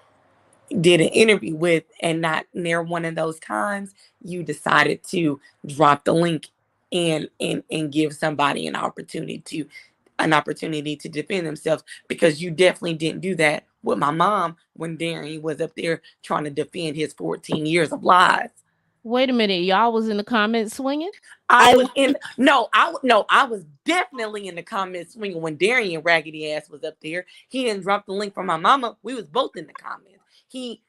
did an interview with, and not near one of those times you decided to drop the link and give somebody an opportunity to defend themselves, because you definitely didn't do that with my mom when Darian was up there trying to defend his 14 years of lies. Wait a minute, y'all was in the comments swinging? I I was in no, I was definitely in the comments swinging when Darian raggedy ass was up there. He didn't drop the link from my mama. We was both in the comments. He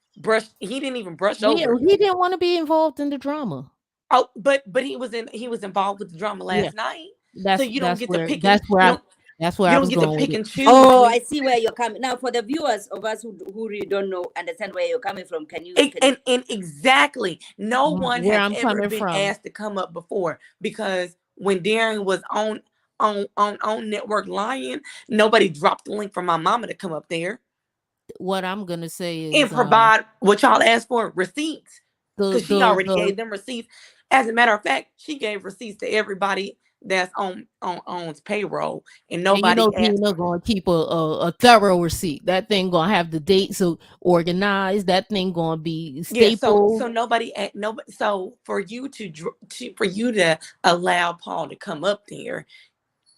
didn't even brush over. He didn't want to be involved in the drama. Oh, but he was involved with the drama Yeah, last night. So that's you don't that's get to where pick and that's where I that's where you I don't was get to going with pick it. and choose Oh, when I see where you're coming. Now, for the viewers of us who really don't know, understand where you're coming from, and exactly, no one Where has I'm ever coming been from. asked to come up before, because when Darren was on network lying, nobody dropped the link for my mama to come up there What I'm gonna say and is provide what y'all asked for, receipts, the because she already the gave them receipts. As a matter of fact, she gave receipts to everybody that's on payroll, and and you know nobody asked Dina for. gonna keep a thorough receipt. That thing gonna have the dates organized. That thing gonna be Yeah, so stapled. nobody. So for you for you to allow Paul to come up there,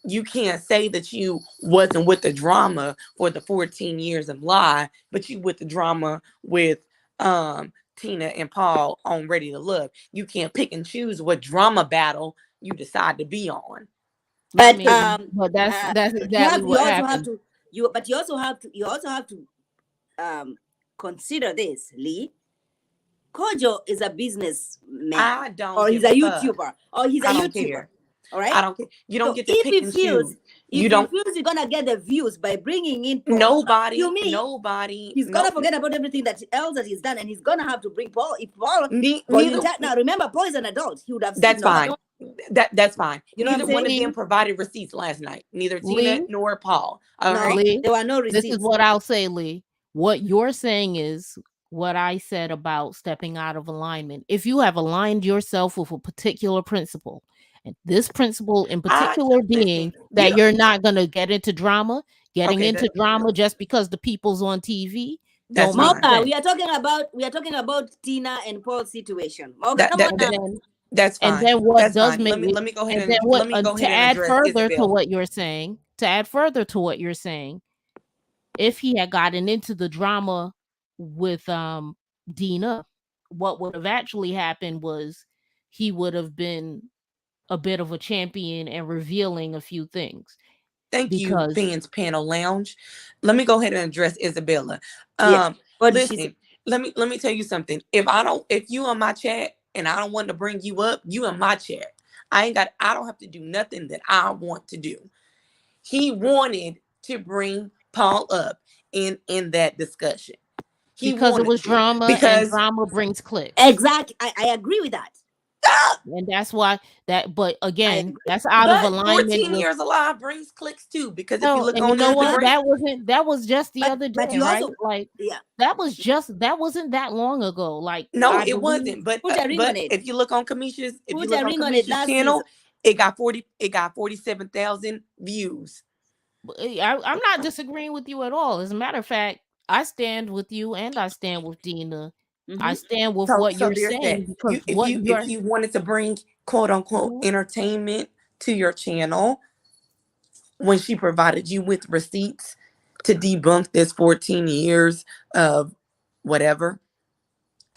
you can't say that you wasn't with the drama for the 14 years of lie, but you with the drama with Tina and Paul on Ready to Love. You can't pick and choose what drama battle you decide to be on. I but mean, but that's you exactly have you what also have happened. to you also have to consider this, Lee. Kojo is a businessman, I don't or he's give a a fuck. YouTuber, or he's a I don't YouTuber. care. All right. I don't care. You don't So get to pick and choose. You if he don't. feels you're gonna get the views by bringing in Paul, Nobody. you me, Nobody. he's No. gonna forget about everything else that he's done, and he's gonna have to bring Paul. If Paul, Neither. now remember, Paul is an adult. He would have seen That's all that. fine. That's fine. You know what I'm Neither one saying? of them Lee, provided receipts last night. Neither Tina Lee, nor Paul. All No, right. Lee, there were no this is receipts. what I'll say, Lee. What you're saying is what I said about stepping out of alignment. If you have aligned yourself with a particular principle, and this principle in I particular listen. being You that don't. you're not going to get into drama, getting Okay. into drama just because the people's on TV That's don't make fine. Moga, sense. we are talking about Tina and Paul's situation. Moga, That come on that And now. that then that's and fine. then what That's does fine. make it Let me go ahead and then and what let me go to ahead and add address further to Isabel. what you're saying, to add further to what you're saying, if he had gotten into the drama with Dina, what would have actually happened was he would have been a bit of a champion and revealing a few things Thank you, because fans panel lounge. Let me go ahead and address Isabella. Yes. What did she say? Listen, let me tell you something. If you on my chat and I don't want to bring you up, you in my chat. I don't have to do nothing that I want to do. He wanted to bring Paul up in that discussion. He because it wanted was to, drama and because drama brings clicks. Exactly. I agree with that. And that's why that but I again, agree. that's out of but alignment 14 with years alive brings clicks too. Because if you no, look and you on know what? Instagram, That was just the other But day, you right? also, Like yeah, that wasn't that long ago. Like no, I it believe wasn't. But put a ring on it. if you Put a look on ring on it Kamisha's last season. channel, it got 47,000 views. I'm not disagreeing with you at all. As a matter of fact, I stand with you and I stand with Dina. I Mm-hmm. stand with So what so you're there's that. saying because what If you're you wanted to bring quote unquote Mhm. entertainment to your channel, when she provided you with receipts to debunk this 14 years of whatever,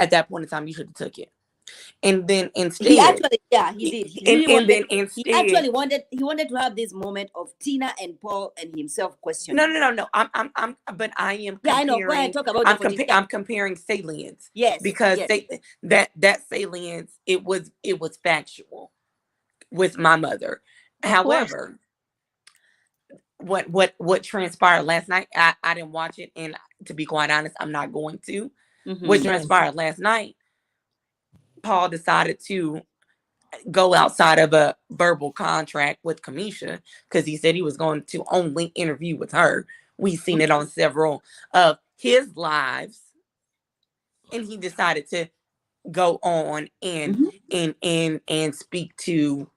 at that point in time you should have took it. And then He instead, actually, yeah, he did. He and, really and wanted. then He instead, actually wanted. He wanted to have this moment of Tina and Paul and himself no, questioning. no, no, no. But I am Yeah, I know. Go ahead, comparing. talk about your 14. Yeah. I'm comparing salience, Yes. because Yes. that salience, it was factual with my mother. Of course. However, what transpired last night, I didn't watch it, and to be quite honest, I'm not going to. What Mm-hmm. Same. transpired last night, Paul decided to go outside of a verbal contract with Kamisha, because he said he was going to only interview with her. We've seen it on several of his lives, and he decided to go on and Mhm. and speak to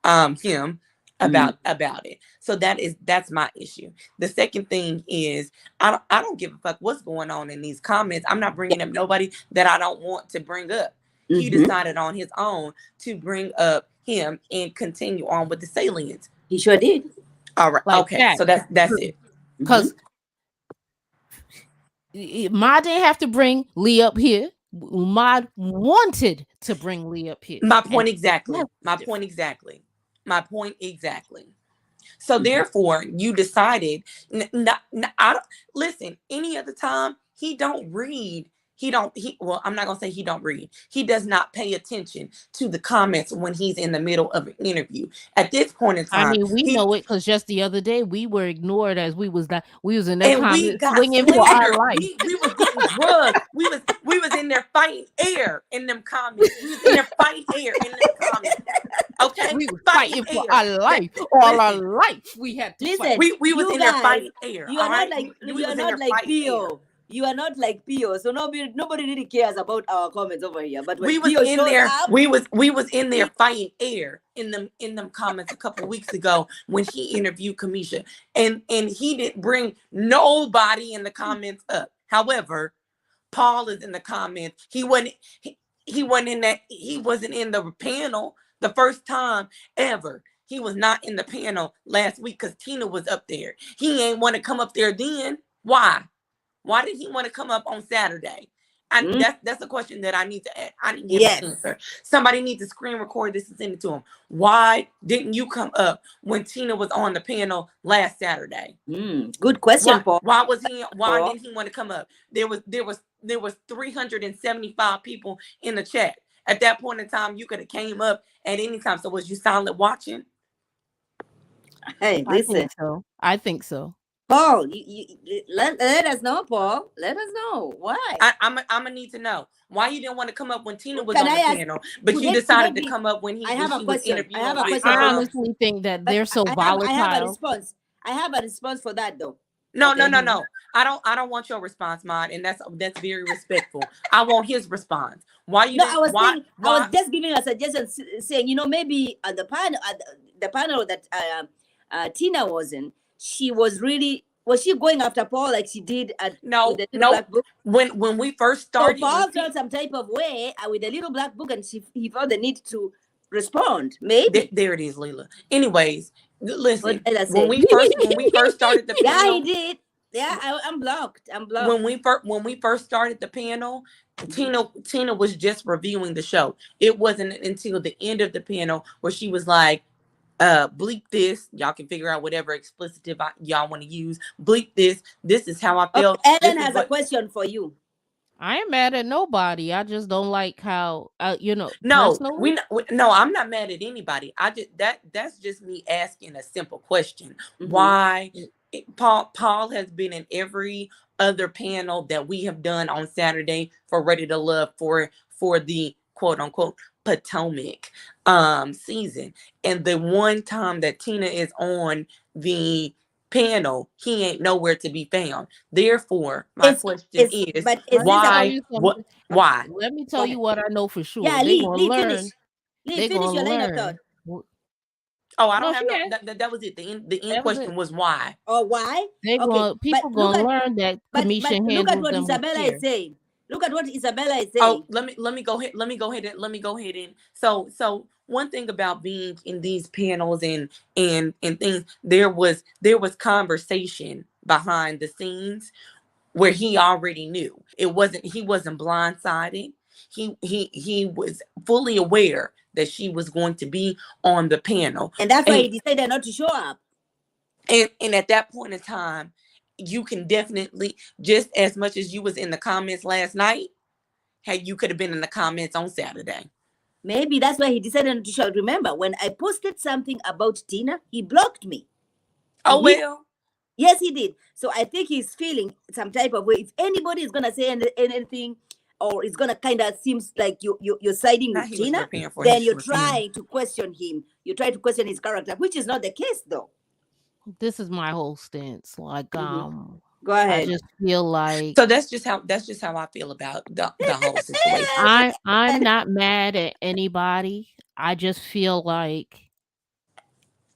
him Mhm. about it. So that's my issue. The second thing is I don't give a fuck what's going on in these comments. I'm not Yeah. bringing up nobody that I don't want to bring up. He Mhm. decided on his own to bring up him and continue on with the salience. He sure did. All right, Like okay, that. so that's it. Mhm. Because Ma didn't have to bring Lee up here. Ma wanted to bring Lee up here. My And point exactly. that's My point different. exactly. My point exactly. So Mhm. therefore, you decided. I don't listen. Any other time, he don't read. He don't. He well, I'm not gonna say he don't read. He does not pay attention to the comments when he's in the middle of an interview. At this point in I time, mean, we he know it because just the other day we were ignored as we was in the and we comments got swinging for our slandered. life. We was getting drugged. We was in there fighting air in them comments. We was in there fighting air in them comments. Okay, We were fighting fighting for air. our That life. All our listen. life we had to fight. Listen, We was you in there guys, fighting air. you All are not right, like we you are was in not there like fighting air. Pio. You are not like Pio. So nobody really cares about our comments over here. But when We was Pio in shows there. up, We was in there he, fighting air in them comments a couple weeks ago when he interviewed Kamisha, and he didn't bring nobody in the comments up. However, Paul is in the comments. He wasn't in that. He wasn't in the panel the first time ever. He was not in the panel last week because Tina was up there. He ain't want to come up there then. Why? Why did he want to come up on Saturday? And mm, that's a question that I need to ask. I didn't hear the yes. answer. Somebody needs to screen record this and send it to him. Why didn't you come up when Tina was on the panel last Saturday? Good question, Why Paul. why was he why Paul. didn't he want to come up? There was 375 people in the chat. At that point in time, you could have came up at any time. So was you silent watching? Hey, I think listen, so. I think so. Paul. Let us know, Paul. Let us know why. I'm gonna need to know why you didn't want to come up when Tina was Can on I the ask? panel, but Could you it could decided it to be? come up I when have a she was question. I have interviewing a question for I that. honestly think that But they're so I have a volatile. response. I have a response for that though. No, no, Okay. no, Mhm. no. I don't want your response, Mod, and that's very respectful. I want his response. Why you No, didn't? I was Why? just giving a suggestion, saying maybe at the panel that Tina was in, she was really was she going after Paul like she did with No, the little no. black book? When we first So started, Paul felt some type of way with the little black book, and he felt the need to respond. Maybe. there it is, Leela. Anyways, What listen. did I When say? we first started the Yeah, he panel, did. Yeah, I'm blocked. I'm when blocked. we first started the panel, Tina was just reviewing the show. It wasn't until the end of the panel where she was like, bleep this. Y'all can figure out whatever explicitive y'all want to use. Bleep this. This is how I Okay, feel. This Ellen is has a what. question for you. I ain't mad at nobody. I just don't like how No, personally. no, I'm not mad at anybody. I just that's just me asking a simple question. Hmm. Why Paul has been in every other panel that we have done on Saturday for Ready to Love for the quote unquote Potomac season. And the one time that Tina is on the panel, he ain't nowhere to be found. Therefore, my It's question it's is but is Let me this tell about? why you what something. why? Let me Go tell you ahead. what I know for sure. Yeah, They're Lee. gonna Lee, learn. finish. Lee, They're finish gonna your line of thought. learn. Oh, I No, don't she have no. has. That was it. The end That was it. question was why. Or why? They Okay, gonna but people look gonna at learn that but Kamisha look at handles what them with Isabella is care. saying. Look at what Isabella is Oh, saying. let me go ahead. So one thing about being in these panels and things, there was conversation behind the scenes where he already knew. He wasn't blindsided. He was fully aware that she was going to be on the panel. And that's why And he decided not to show up. and at that point in time, you can definitely, just as much as you was in the comments last night, hey, you could have been in the comments on Saturday. Maybe that's why he decided not to show up. Remember, when I posted something about Tina, he blocked me. Oh He well. Yes, he did. So I think he's feeling some type of way. If anybody is gonna say anything, or it's gonna kind of seems like you're siding Now with he was Tina, preparing for then his you're short film. trying to question him. You try to question his character, which is not the case, though. This is my whole stance. Hmm. Go I ahead. just feel like So that's just how I feel about the whole situation. I'm not mad at anybody. I just feel like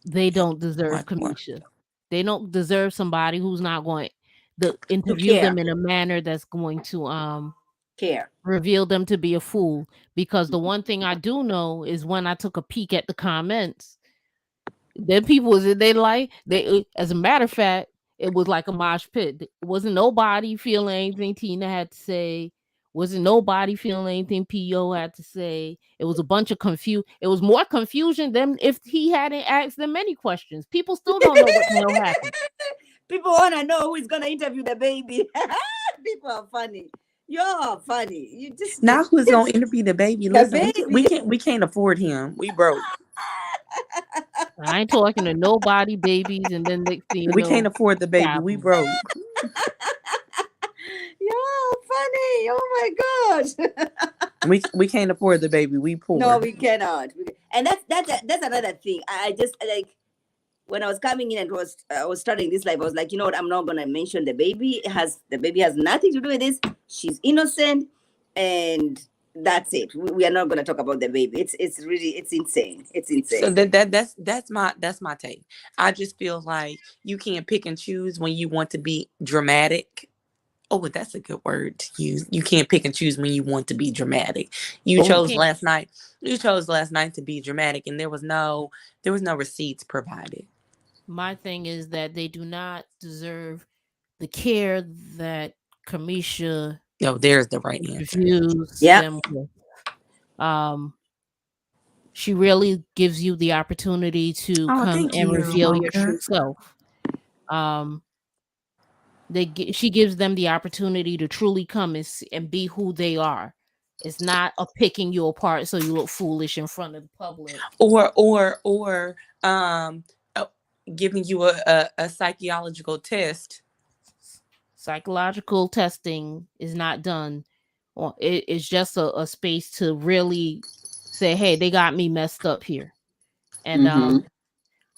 they don't deserve What? What? Kamisha. They don't deserve somebody who's not going to To interview them care. in a manner that's going to Care. reveal them to be a fool. Because the one thing I do know is when I took a peek at the comments, then people was in they like they as a matter of fact, it was like a mosh pit. It wasn't nobody feeling anything Tina had to say. Wasn't nobody feeling anything PO had to say. It was a bunch of it was more confusion than if he hadn't asked them many questions. People still don't know what the hell happened. People want to know who is going to interview the baby. People are funny. You're funny. You Now who's gonna just interview the baby? the Listen, we baby. can't we can't afford him. We broke. I ain't talking to nobody babies, and then next thing you We can't know, afford the baby. We problems. broke. You're funny. Oh my gosh. We can't afford the baby. We No, poor. we cannot. And that's another thing. I just like when I was coming in and was I was starting this life. I was like, you know what? I'm not gonna mention the baby has nothing to do with this. She's innocent, and that's it. We are not gonna talk about the baby. It's really it's insane. It's So insane. that's my take. I just feel like you can't pick and choose when you want to be dramatic. Oh, that's a good word to use. You can't pick and choose when you want to be dramatic. You You Oh, chose can't. last night. You chose last night to be dramatic, and there was no receipts provided. My thing is that they do not deserve the care that Kamisha No, there's the right answer. interviews yeah. them with. Um, she really gives you the opportunity to Oh, come thank and you, reveal your Mocha. true self. Um, she gives them the opportunity to truly come and be who they are. It's not a picking you apart so you look foolish in front of the public. Or uh, giving you a psychological test. Psychological testing is not done. Or it's just a space to really say, hey, they got me messed up here. And Mm-hmm.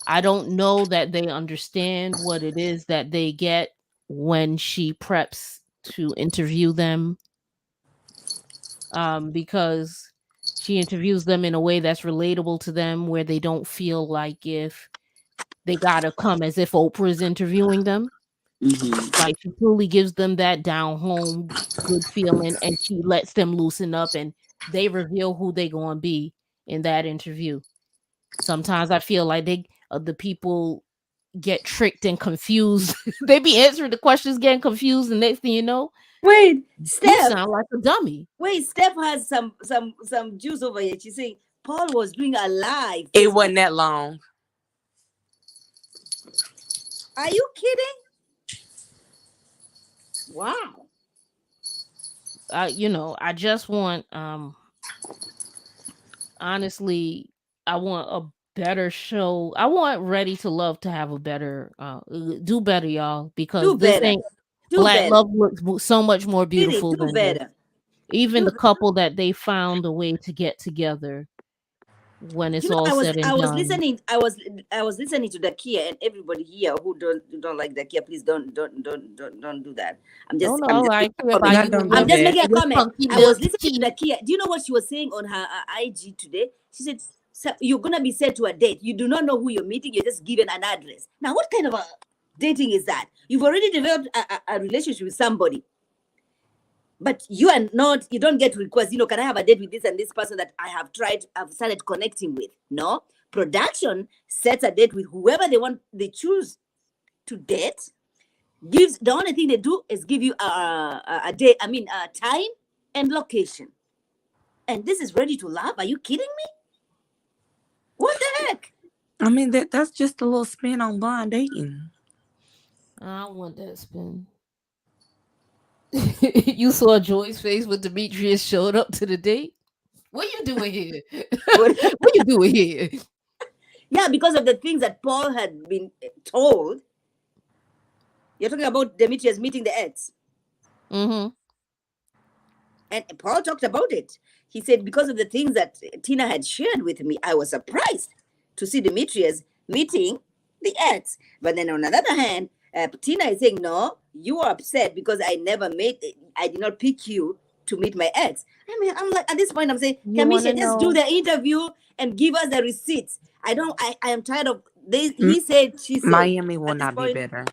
I don't know that they understand what it is that they get when she preps to interview them, because she interviews them in a way that's relatable to them, where they don't feel like if they gotta come as if Oprah's interviewing them. Mm-hmm. Like she truly gives them that down home good feeling, and she lets them loosen up, and they reveal who they gonna be in that interview. Sometimes I feel like the people get tricked and confused. They be answering the questions, getting confused, and next thing you know, Wait, you Steph. sound like a dummy. Wait, Steph has some juice over here. She's saying Paul was doing a live It Facebook. wasn't that long. Are you kidding? Wow. I just want honestly, I want a better show. I want Ready to Love to have a better do better, y'all, because Do this better. ain't Do Black better. Love looks so much more Really, beautiful do than this. better. Even Do the couple that they found a way to get together when it's you know all i was said and i was done. listening I was listening to the Kia, and everybody here who don't like the Kia, please don't do that. i'm Oh just i'm no, just I making care a about comment. God you don't and do your, I'm just that. making a and your comment. funky I was milk listening to the tea. Kia. Do you know what she was saying on her IG today? She said, "So you're gonna be sent to a date, you do not know who you're meeting, you're just given an address." Now what kind of a dating is that? You've already developed a relationship with somebody, but you don't get requests, can I have a date with this and this person that I've started connecting with? No. Production sets a date with whoever they choose to date. Gives The only thing they do is give you a day, a time and location. And this is Ready to Love? Are you kidding me? What the heck? I mean that's just a little spin on blind dating. I want that spin. You saw Joy's face when Demetrius showed up to the date. What you doing here? What? What you doing here? Yeah, because of the things that Paul had been told. You're talking about Demetrius meeting the ex. Mm-hmm. And Paul talked about it. He said, because of the things that Tina had shared with me, I was surprised to see Demetrius meeting the ex. But then on the other hand, Tina is saying, no, You are upset because I did not pick you to meet my ex. I mean, I'm like, at this point, I'm saying, You want to Kamisha, just do know? the interview and give us the receipts. I am tired of M- he said, she said. Miami will At this not be point, better.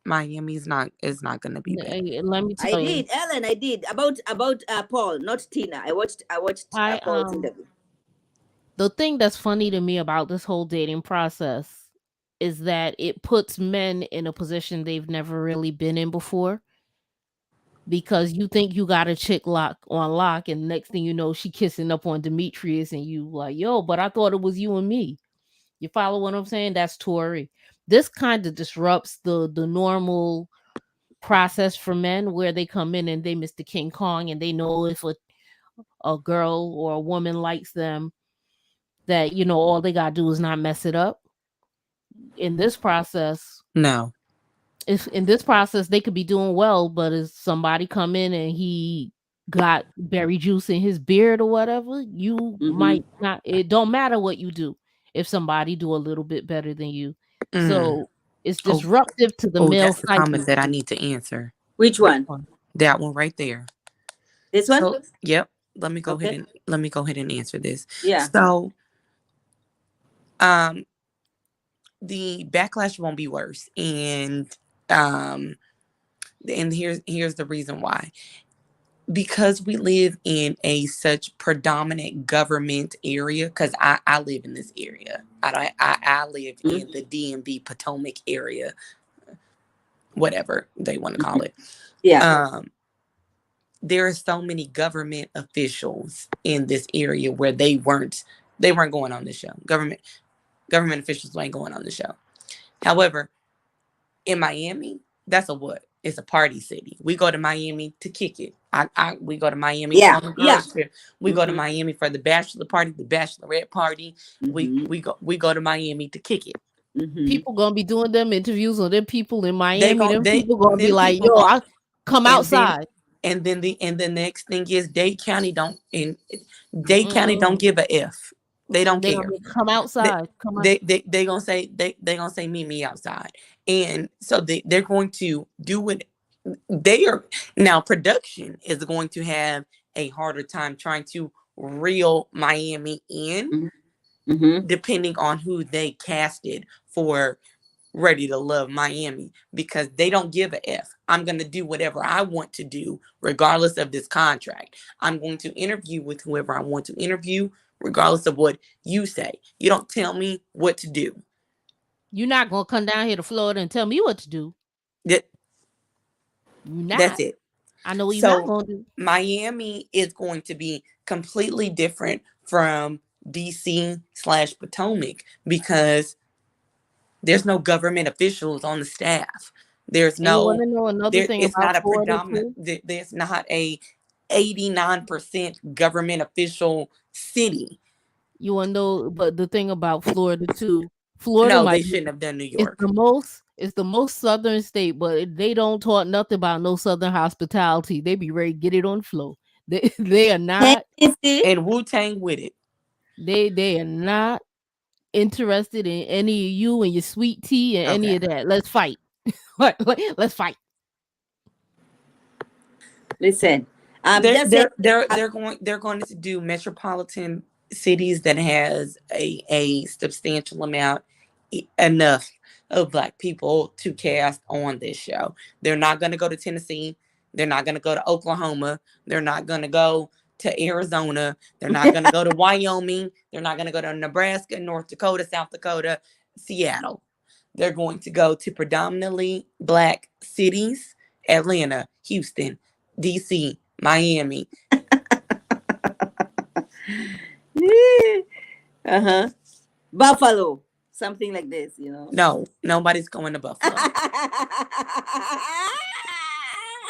Miami's not is not going to be better. Let me I tell you. did, Ellen, I did about Paul, not Tina. I watched I Paul's interview. The thing that's funny to me about this whole dating process is that it puts men in a position they've never really been in before, because you think you got a chick lock on lock, and next thing you know, she kissing up on Demetrius, and you like, yo, but I thought it was you and me. You follow what I'm saying? That's Tori. This kind of disrupts the normal process for men, where they come in and they Mr. King Kong, and they know if a girl or a woman likes them, that all they gotta do is not mess it up. In this process, No. if in this process they could be doing well, but if somebody come in and he got berry juice in his beard or whatever, you Mm-hmm. might not. It don't matter what you do if somebody do a little bit better than you. Mm. So it's Oh, disruptive to the oh, male that's the comment psyche. that I need to answer. Which Which one? one? That one right there. This one? So, yep. Okay. Let me go ahead and answer this. Yeah. So, um, the backlash won't be worse, um, and here's the reason why. Because we live in a such predominant government area. Because I live in this area. I live in the DMV Potomac area, whatever they want to call it. Yeah. Um, there are so many government officials in this area where they weren't going on the show. Government officials ain't going on the show. However, in Miami, that's a what? It's a party city. We go to Miami to kick it. We go to Miami Yeah. on the Yeah. girls trip. We go to Mm-hmm. Miami for the bachelor party, the bachelorette party. We Mm-hmm. we go we go to Miami to kick it. Mm-hmm. People gonna be doing them interviews on them people in They Miami. gon' Them they people gonna be them like, people yo, gon' I come and then outside. the next thing is Dade County don't and Dade County don't Mm-mm. give a F. They don't They gonna care. be come They outside. Come on. they gonna say they gonna say meet me outside, and so they're going to do it. They are now production is going to have a harder time trying to reel Miami in, Mm-hmm. depending on who they casted for Ready to Love Miami, because they don't give a F. I'm going to do whatever I want to do, regardless of this contract. I'm going to interview with whoever I want to interview, regardless of what you say. You don't tell me what to do. You're not gonna come down here to Florida and tell me what to do. That, You that's not. it. I know what you're not So gonna do. Miami is going to be completely different from DC/ Potomac, because there's no government officials on the staff. There's And you want no to know another there. thing It's about not a Florida predominant. too? There's not a 89% government official city. You want to know, but the thing about Florida too, Florida No, they might be shouldn't have done New it's York. the most southern state, but they don't talk nothing about no southern hospitality. They be ready to get it on the floor. They are Hey, not Missy. And Wu Tang with it. they are not interested in any of you and your sweet tea and any Okay. of that. Let's fight. Let's fight. Listen. They're Just say they're they're they're going to do metropolitan cities that has a substantial amount enough of black people to cast on this show. They're not going to go to Tennessee. They're not going to go to Oklahoma. They're not going to go to Arizona. They're not going to go to Wyoming. They're not going to go to Nebraska, North Dakota, South Dakota, Seattle. They're going to go to predominantly black cities: Atlanta, Houston, DC, Miami. uh-huh. Buffalo. Something like this. No, nobody's going to Buffalo.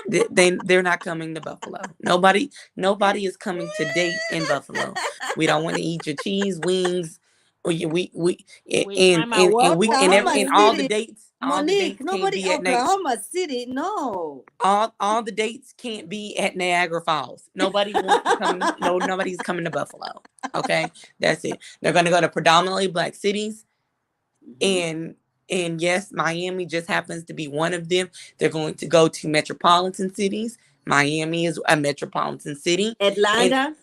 They're not coming to Buffalo. Nobody is coming to date in Buffalo. We don't want to eat your cheese wings, or we Wait, time out. and What? we What? Oklahoma and Wait. City. all the Monique, dates can't nobody be at Oklahoma City. No. all the dates can't be at Niagara Falls. Nobody wants to come. No, nobody's coming to Buffalo. Okay, that's it. They're gonna go to predominantly black cities, Mhm. and And yes, Miami just happens to be one of them. They're going to go to metropolitan cities. Miami is a metropolitan city. And Atlanta.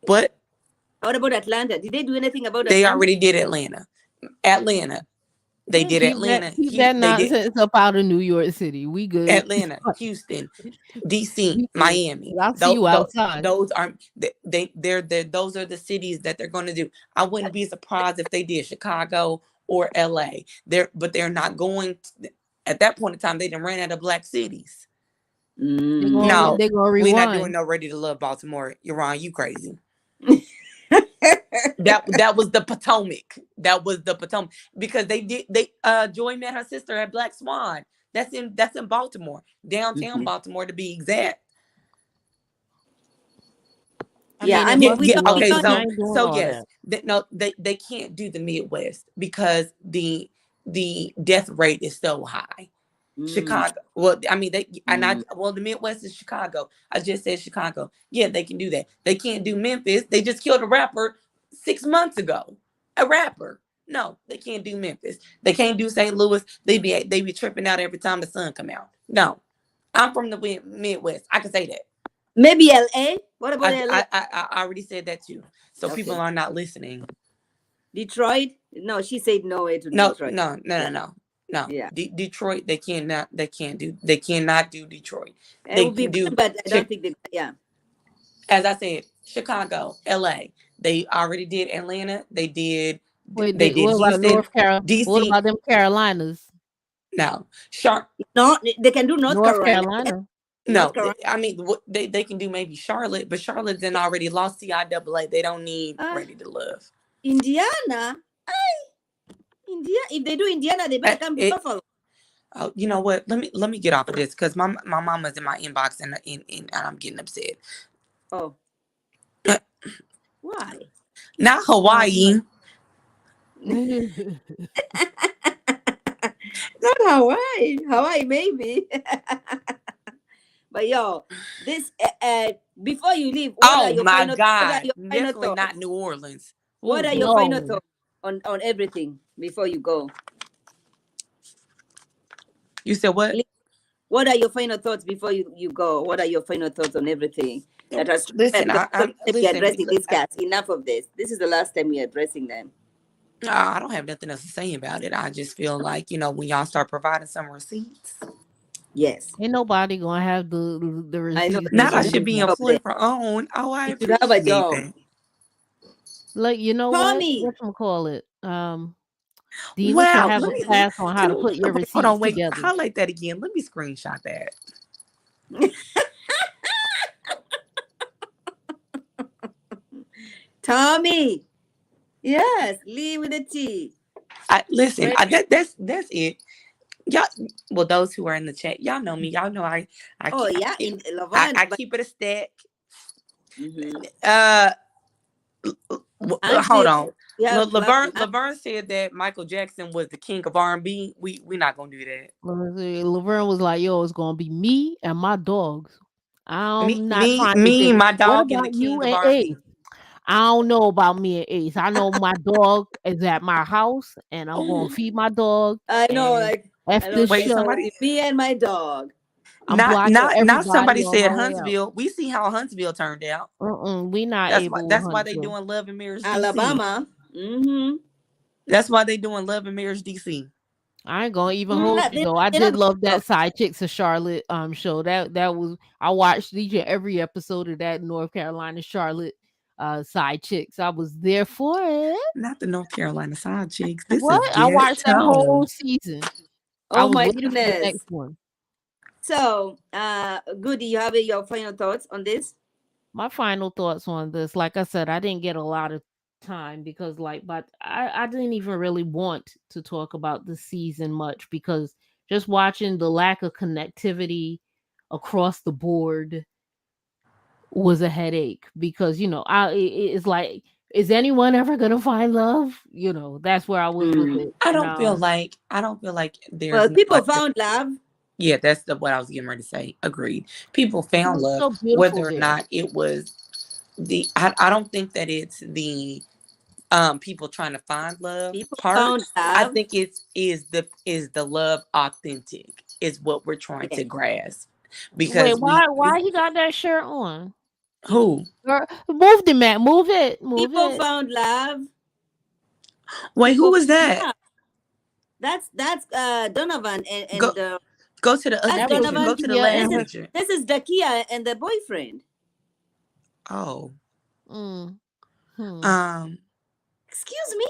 but What about Atlanta? Did they do anything about they Atlanta? already did Atlanta. Atlanta. They They did Keep that Atlanta. keep that They did nonsense up out of New York City. We good. Atlanta, Houston, DC, We good. Miami. I'll see you outside. Those are they're those are the cities that they're going to do. I wouldn't be surprised if they did Chicago or LA. They're not going to, at that point in time they didn't ran out of black cities. No, They're gonna we're not doing rewind. no Ready to Love Baltimore. You're wrong. You crazy. That was the Potomac. That was the Potomac because they Joy met her sister at Black Swan. That's in Baltimore, downtown Mhm. Baltimore to be exact. I Yeah, mean, I it mean must we be Yeah. don't we Okay. working. don't know. I So ain't doing so all yes, that. no, they can't do the Midwest because the death rate is so high. Mm, Chicago. Well, I mean mm. well the Midwest is Chicago. I just said Chicago. Yeah, they can do that. They can't do Memphis. They just killed a rapper 6 months ago. A rapper. No, they can't do Memphis. They can't do St. Louis. They be tripping out every time the sun come out. No, I'm from the Midwest. I can say that. Maybe LA. What about LA? I already said that too. So people Okay. are not listening. Detroit? No, she said no way to No, Detroit. no, no, no, Yeah, no, no. yeah. Detroit, they cannot. They cannot do Detroit. It They would be can good, do. but I don't think they. Yeah. As I said, Chicago, LA. They already did Atlanta. Wait, They did what about Houston, North Carolina? What DC. about them Carolinas? No, Char. No, they can do North North Carolina. Yes, Carolina. North No, Carolina. I mean they can do maybe Charlotte, but Charlotte then already lost CIAA. They don't need Uh, Ready to Love. Indiana. India. If they do Indiana, they better come to It. Buffalo. Oh, you know what? Let me get off of this because my mama's in my inbox and I'm getting upset. Oh, why? Not Um, Hawaii. Not Hawaii. Hawaii, maybe. But yo, this before you leave, Oh my what are God! your final Definitely not thoughts? New Orleans. What Ooh, are your final no. thoughts on everything before you go? you said what? What are your final thoughts before you go? What are your final thoughts on everything that has Listen, transpired? Because this is the I'm last time we're listen. addressing these cats. Enough of this. This is the last time we're addressing them. I don't have nothing else to say about it. I just feel like when y'all start providing some receipts. Yes, Ain't nobody gonna have the I know receipts you to Not I should go have should with be a them. job there. employed for own. Oh, I You should have a appreciate job. that. Like, you know Tommy, what call it? Dina should Wow. have Let a me class on how to put your hold receipts on. Wait. together. Highlight that again. Let me screenshot that. Tommy. Yes, Lee with a T. I listen. Where? That's it. Y'all, well, those who are in the chat, y'all know me. Y'all know I Oh keep yeah, in Laverne. I keep it a stack. Mm-hmm. Uh, hold Huntsville. on. We have Laverne said that Michael Jackson was the king of R&B. We not gonna do that. Laverne was like, "Yo, it's gonna be me and my dogs. I'm not trying to get. My What dog, and the about you king of and R&B. Ace? I don't know about me and Ace. I know my dog is at my house, and I'm gonna Oh, feed my dog. I know, And like I after know. the wait, It's gonna show, somebody. be me and my dog. I'm blocking Not everybody somebody on said my way out. Huntsville. We see how Huntsville turned out. We not able with That's why they Huntsville. doing Love and Marriage DC. Alabama. Mm-hmm. That's why they doing Love and Marriage DC. I ain't gonna even hold you They're though. not, I they're did not love going that Side Chicks of Charlotte show. That was I watched each and every episode of that North Carolina Charlotte Side Chicks. I was there for it. Not the North Carolina side chicks. This What? is I watched that ghetto. whole season. I Oh was my waiting for the goodness. next one. So, Goody, you have your final thoughts on this? My final thoughts on this, like I said, I didn't get a lot of time because but I didn't even really want to talk about the season much because just watching the lack of connectivity across the board was a headache because it's like, is anyone ever gonna find love? That's where I was with Mm. it. Now I don't feel like there's Well, no people like found love. yeah, that's what I was getting ready to say. Agreed. People it found was love, so beautiful whether or there. not it was I don't think that it's the people trying to find love People part. found I love. think is the love authentic is what we're trying Yes. to grasp, Wait, because why he got that shirt on? who Girl, move the mat. Move it. Move People it. found love. wait, who People was found that? love. That's Donovan Go and go to the other that's That was picture. Go Donovan. to the Dakia last and This is her. picture. this is Dakia and the boyfriend. Oh. Mm, hmm. Um. Excuse me.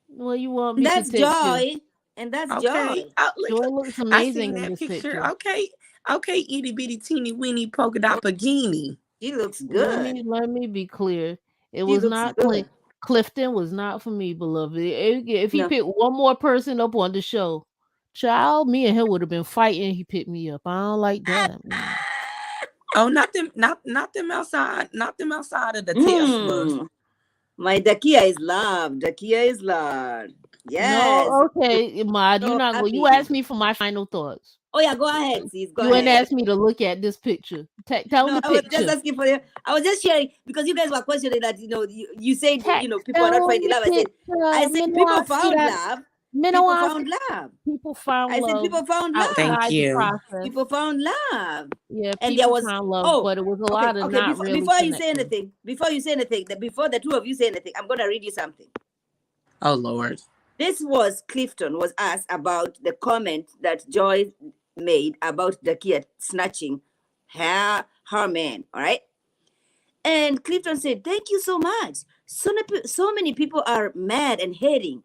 Well, you want And me to that's take you? Joy. And that's Okay. Joy. Joy looks I amazing seen in that this picture. picture. Okay. Okay. Itty bitty teeny weeny polka dot bikini. She looks Let good. me let me be clear. It She was looks not good. Clifton was not for me, beloved. If he No. picked one more person up on the show, child, me and him would have been fighting. He picked me up. I don't like that. Mm. Oh, not them. Not them outside. Not them outside of the Tesla. Mm. My Dakia is loved. Dakia is loved. Yes. No, okay, Mod, you're So not going. You happy. asked me for my final thoughts. Oh yeah, go ahead, sis. Go You ain't ahead. asked me to look at this picture. Tell No, the I was just picture. asking for you. I was just sharing because you guys were questioning that, you said, people are not Tell finding the love. I picture. said Me no people want see found that. love. Me no People want found love. people found I said love people found Thank love. outside the you. process. People found love. Yeah, And there people was, found love, oh, but it was a okay, lot of okay. not Before really before you say connecting. anything, before the two of you say anything, I'm gonna read you something. Oh Lord. This was Clifton was asked about the comment that Joy made about the kid snatching her man. All right. And Clifton said, "Thank you so much. So many people are mad and hating.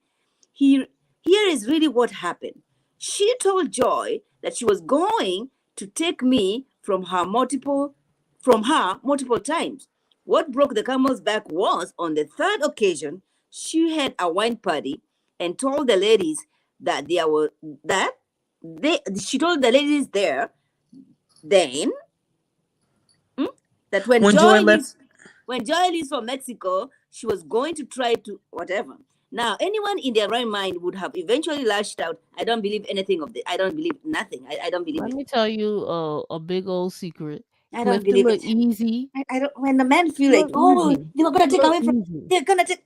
Here, here is really what happened. She told Joy that she was going to take me from her multiple times. What broke the camel's back was on the third occasion, she had a wine party and told the ladies that there were that they she told the ladies there then that When Joy left. when Joy leaves for Mexico, she was going to try to whatever. Now, anyone in their right mind would have eventually lashed out. I don't believe anything of this. I don't believe nothing. I don't believe Let it. me tell you a big old secret. I don't Clifton believe look it. easy. I don't. When the men He feel like, look oh, easy. they were gonna He take look away from, easy. they're gonna take.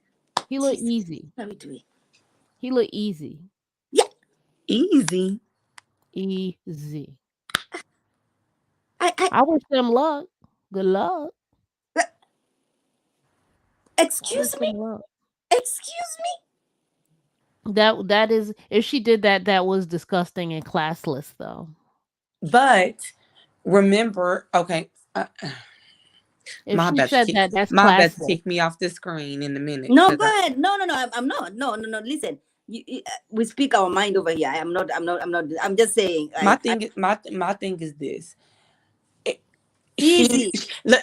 He look Jesus, easy. let me do it. He look easy. Yeah. Easy. Easy. I. I wish them luck. Good luck. uh, I wish Excuse me. them luck. Excuse me. That is, if she did that, that was disgusting and classless though. But remember, okay. If she said that, that's My bad to classless. kick me off the screen in a minute No, because go ahead. No, no, no. I'm not. No, no, no. Listen. We speak our mind over here. I'm not. I'm not. I'm not. I'm just saying. my thing is this. She Easy.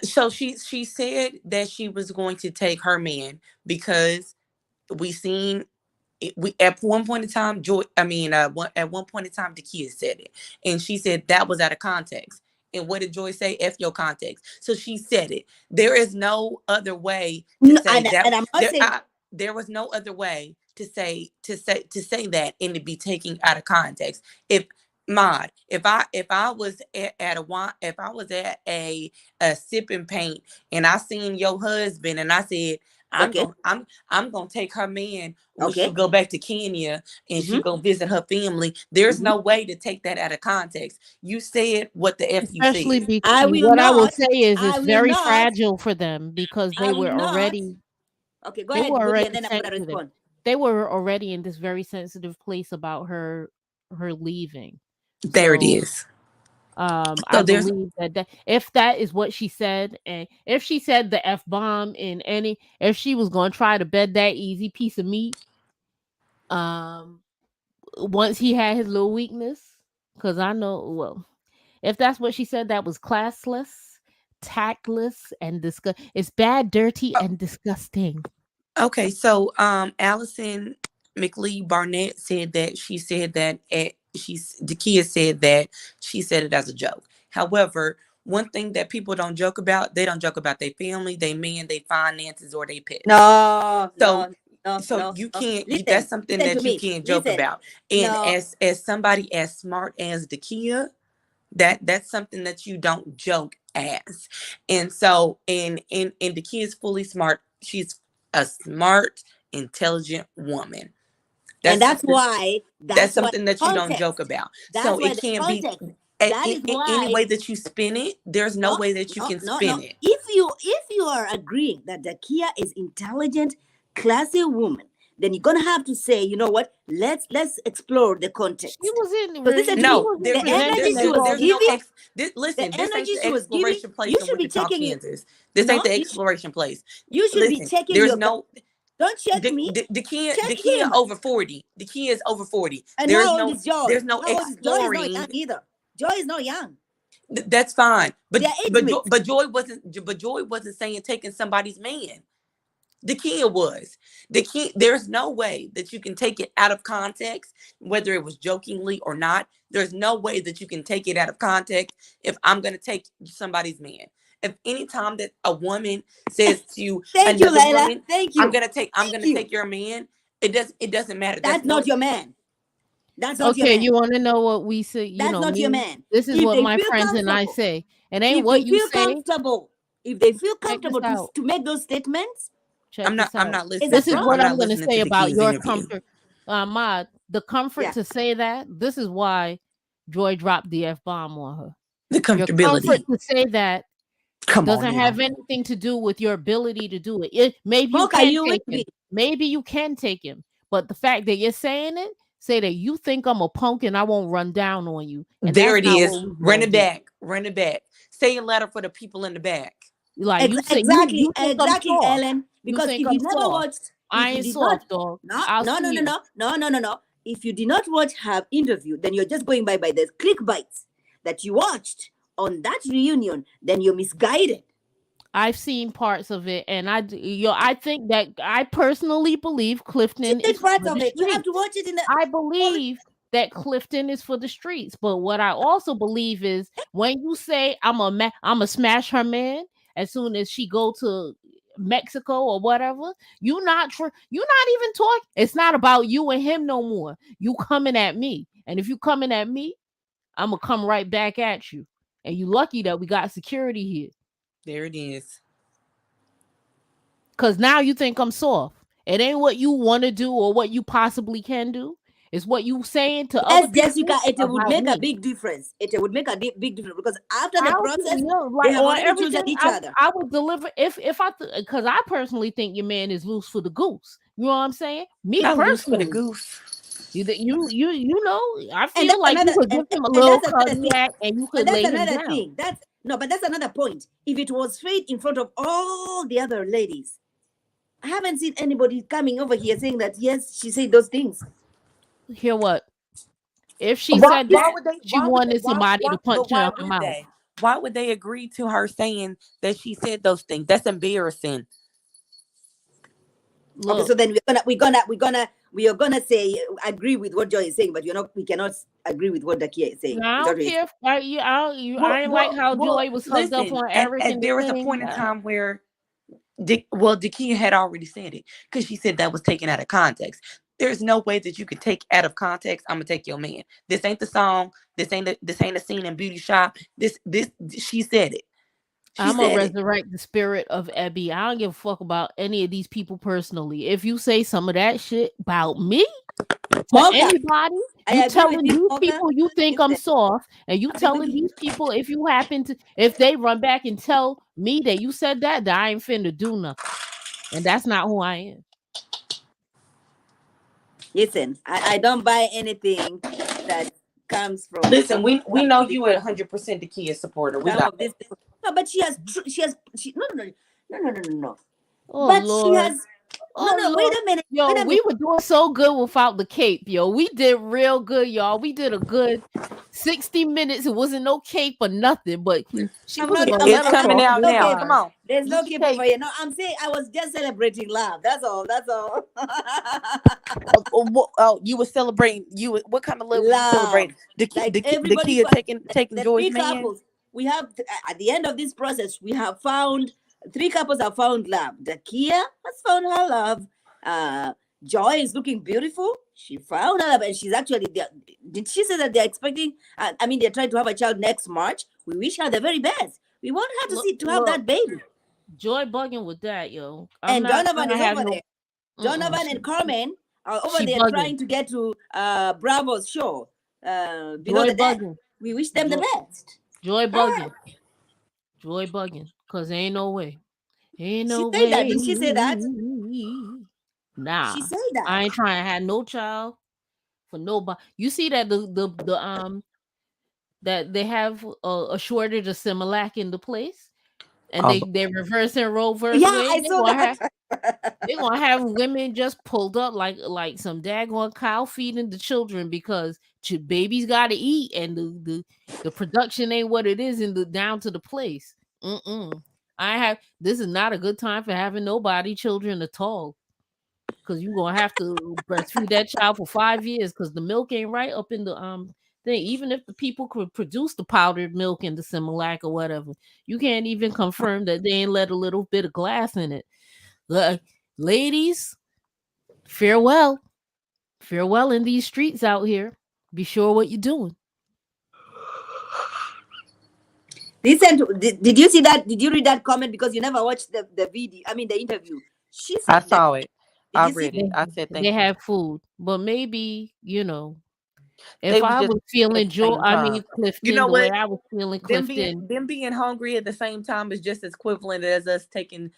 so she said that she was going to take her man because we seen we at one point in time Joy at one point in time the kid said it, and she said that was out of context. And what did Joy say? F your context. So she said it. There is no other way to No, say that. and I'm not saying. There was no other way to say that and to be taken out of context. If Mod, if I was at a wine, if I was at a sipping paint and I seen your husband and I said Okay. I'm gonna take her man when she Okay. go back to Kenya and she Mm-hmm. go visit her family. There's Mm-hmm. no way to take that out of context. You said what the f you Especially said. because I will what I will not. say is I it's will very not. fragile for them because I will not. Okay, go they ahead, were Goody, already and then I'm gonna sensitive. respond. They were already in this very sensitive place about her leaving. There it So is. I So there's believe that if that is what she said, and if she said the F bomb in any, if she was going to try to bed that easy piece of meat, um, once he had his little weakness, because I know, well, if that's what she said, that was classless, tactless, and disgust. It's bad, dirty, and disgusting. okay. So Allison McLeod Barnett said that she said that the kid said that she said it as a joke. However, one thing that people don't joke about, they don't joke about their family, their men, their finances, or their pets. No, So no, no, so no, you no. can't Listen, that's something listen to that you me. can't joke Listen. about. And No, as somebody as smart as Dakia, that's something that you don't joke as. And so and the kid is fully smart. She's a smart, intelligent woman. And That's that's something, why, that's that's why something that you don't joke context. about. That's So why it the can't be context. That is any why way that you spin it. There's no no, way that you no, can no, no. spin it. If you are agreeing that the Kia is intelligent, classy woman, then you're gonna have to say, you know what? Let's explore the She context. wasn't So listen to she me. No, wasn't there, The there, there, energy presenting she as there was all there's no giving, listen, the this ain't energy the she was giving, exploration place you of should be Wichita, checking it. Kansas. This ain't No, the exploration place. you should be Listen, checking there's your gut. no Don't check me. the Check kid him. over 40. The kid is over 40. And There's how old no is Joy? there's no How old is Joy? Is not young exploring. either. Joy is not young. That's fine. They're age mates. But Joy wasn't saying taking somebody's man. The kid was. The kid, there's no way that you can take it out of context, whether it was jokingly or not. There's no way that you can take it out of context if I'm gonna take somebody's man. If anytime that a woman says to Thank you, another Layla. woman, Thank I'm you. gonna Thank you. take your man, it doesn't matter. That's That's not more. your man. That's not your okay, man. you want to know what we say, That's not your me. man. This is If what they my feel friends and I comfortable, say. It ain't if what they you feel say. comfortable, if they feel Check this comfortable out. to make those statements, Check this I'm out. not it's listening a This is to what I'm problem. I'm not going to listening say to the about kid's your interview. comfort, Mod. The comfort Yeah. to say that. This is why Joy dropped the F bomb on her. The Your comfort comfortability. to say that Come on doesn't now. have anything to do with your ability to do it. Maybe you Smoke, are can you with take him. me? Maybe you can take him. But the fact that you're saying it, say that you think I'm a punk and I won't run down on you. And There that's it not is. what we're Run going it to do. back. Run it back. Say a letter for the people in the back. Like you say, Exactly, you think I'm exactly, soft. Ellen. You Because think if I'm you never soft. watched, I if you ain't did not, soft, dog. no, I'll no, see no, no, you. no, no, no, no, no. If you did not watch her interview, then you're just going by the click bites that you watched on that reunion. Then you're misguided. I've seen parts of it, and I think that I personally believe You Clifton did is parts for of the it. You have to streets. watch it in the. I All, believe that Clifton is for the streets. But what I also believe is when you say I'm a smash her man as soon as she go to Mexico or whatever, you're not even talking. It's not about you and him no more. You coming at me, and if you coming at me, I'm gonna come right back at you. And you lucky that we got security here. There it is. Cause now you think I'm soft. It ain't what you want to do or what you possibly can do. It's what you saying to other yes, people Jessica, it would about make a me. big difference. It would make a big difference because after the How process, they like have on already chosen everything each other. I would deliver if because I personally think your man is loose for the goose. You know what I'm saying? Me Not loose for the personally, goose. you know, I And feel that's like you another, could give him a and little that's another thing. cardiac and you And could that's lay him another down. thing. That's no, but that's another point. If it was Faith in front of all the other ladies, I haven't seen anybody coming over here saying that yes, she said those things. Hear what? If she said This, that, she wanted somebody to punch her why in her would mouth. they? Why would they agree to her saying that she said those things? That's embarrassing. okay, so Look, then we are gonna say agree with what Joy is saying, but we cannot agree with what Dakia is saying. I Is that don't what you're care. saying? If, I ain't like how Joy was hugged up Listen, on Eric and and the there was a thing. point in time where Dakia had already said it because she said that was taken out of context. There's no way that you could take out of context. I'm gonna take your man. This ain't the song. This ain't a scene in Beauty Shop. This she said it. She I'm gonna said it. resurrect the spirit of Ebby. I don't give a fuck about any of these people personally. If you say some of that shit about me to Mocha, anybody, I you agree with telling you, these Mocha. people you think I'm Listen, soft, and you I telling agree. these people if they run back and tell me that you said that I ain't finna do nothing, and that's not who I am. Listen, I don't buy anything that comes from Listen, we know you at 100% the kid supporter. We some got of that. this. No, but she no, no, no, no, no, no, no, no. Oh But she Lord. has no, Oh no. Wait Lord. a minute. Wait Yo, a we minute. were doing so good without the cape, yo. We did real good, y'all. We did a good 60 minutes. It wasn't no cape or nothing, but she I'm was not. gonna I'm, let It's us I'm coming talk. It out was now. okay. Come fine. on. There's no Get your keep over cape. here. No, I'm saying I was just celebrating love. That's all. That's all. You were celebrating. What kind of love were you Love. celebrating? The Like the everybody, kid taking the Joy's three man. couples we have at the end of this process, we have found three couples have found love. The Kia has found her love. Uh, Joy is looking beautiful. She found her love, and she's actually there. Did she say that they're expecting? I mean, they're trying to have a child next March. We wish her the very best. We want her to Look, have look, that baby. Joy bugging with that, yo. I'm And not Donovan trying is to have over no. there. Donovan and Carmen are over She there bugging. trying to get to Bravo's show, Below Joy the Deck. bugging. We wish them the Joy, best. joy Ah, bugging. Joy bugging. Cause ain't no way. Ain't she no said that. way. Didn't she say that? Nah. She said that. I ain't trying to have no child for nobody. You see that the that they have a shortage of Similac in the place, and Oh, they're reversing Roe versus Yeah, Wade. I saw that. They're gonna have women just pulled up like some daggone cow feeding the children because babies got to eat, and the production ain't what it is in the down to the place. Mm-mm. I have This is not a good time for having nobody children at all, because you gonna have to breastfeed that child for 5 years because the milk ain't right up in the thing. Even if the people could produce the powdered milk and the Similac or whatever, you can't even confirm that they ain't let a little bit of glass in it. La- Ladies, farewell. Farewell in these streets out here. Be sure what you're doing. Listen, did you see that? Did you read that comment? Because you never watched the video. I mean, the interview. She I said that. saw it. Did I you see? read it. They, I said they thank you. have food, but maybe, They if was I just was at feeling the same time. You Clifton, know the way what? I was feeling Them being Clifton. them being hungry at the same time is just as equivalent as us taking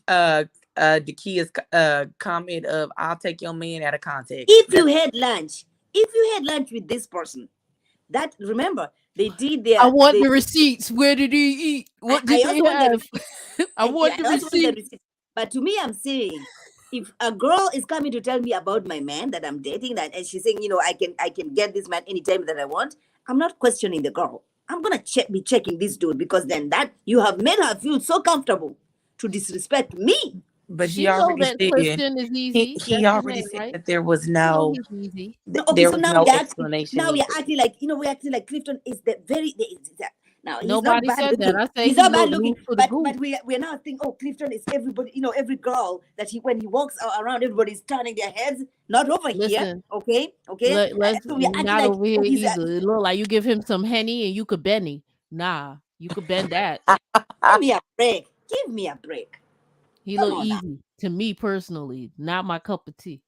Dakia's comment of "I'll take your man out of context." If you That's had lunch, if you had lunch with this person, that remember they did I their want they. the receipts. Where did he eat? What I did they also want the have? receipt. I Yeah, want the I also want the receipts. receipt. But to me, I'm saying, if a girl is coming to tell me about my man that I'm dating, that and she's saying, I can get this man anytime that I want, I'm not questioning the girl. I'm gonna be checking this dude because then that you have made her feel so comfortable to disrespect me. but he She know already that said Clifton is he easy. he That's his already name, said right? that there was She know no he's easy. No, okay, there so was now no we're acting. explanation Now we're needed. acting like we're acting like Clifton is the very. Now he's not Nobody bad said that. looking. I say He's he not bad look looking, loose for the but goose. we're now thinking, oh, Clifton is everybody. Every girl that he when he walks around, everybody's turning their heads. Not over here, Listen, okay, okay. let's So we're acting not like, over here oh, he's. either. It look like you give him some henny and you could Benny. Nah, you could bend that. Give me a break. Give me a break. He Come look on now. easy to me personally. Not my cup of tea.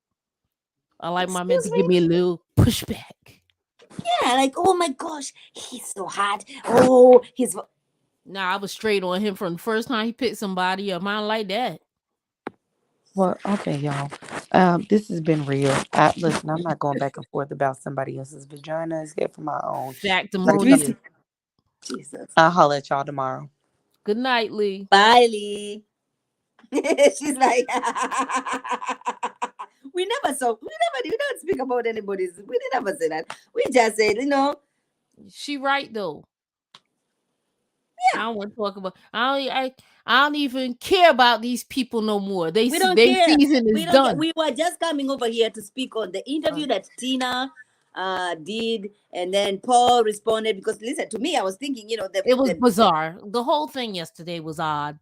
I like my men Excuse to me. give me a little pushback. Yeah, like oh my gosh, he's so hot. Oh, he's. Nah, I was straight on him from the first time he picked somebody up. I don't like that. Well, okay, y'all. This has been real. Listen, I'm not going back and forth about somebody else's vagina. It's here for my own. When it comes Factimonious. to, Jesus. I'll holler at y'all tomorrow. Good night, Lee. Bye, Lee. She's like, we don't speak about anybody's. We never say that. We just said, She right though. I yeah, don't want to talk about. I don't even care about these people no more. we don't They care. season is We don't care. done. We were just coming over here to speak on the interview that Tina did, and then Paul responded because listen to me. I was thinking, It was bizarre. The whole thing yesterday was odd.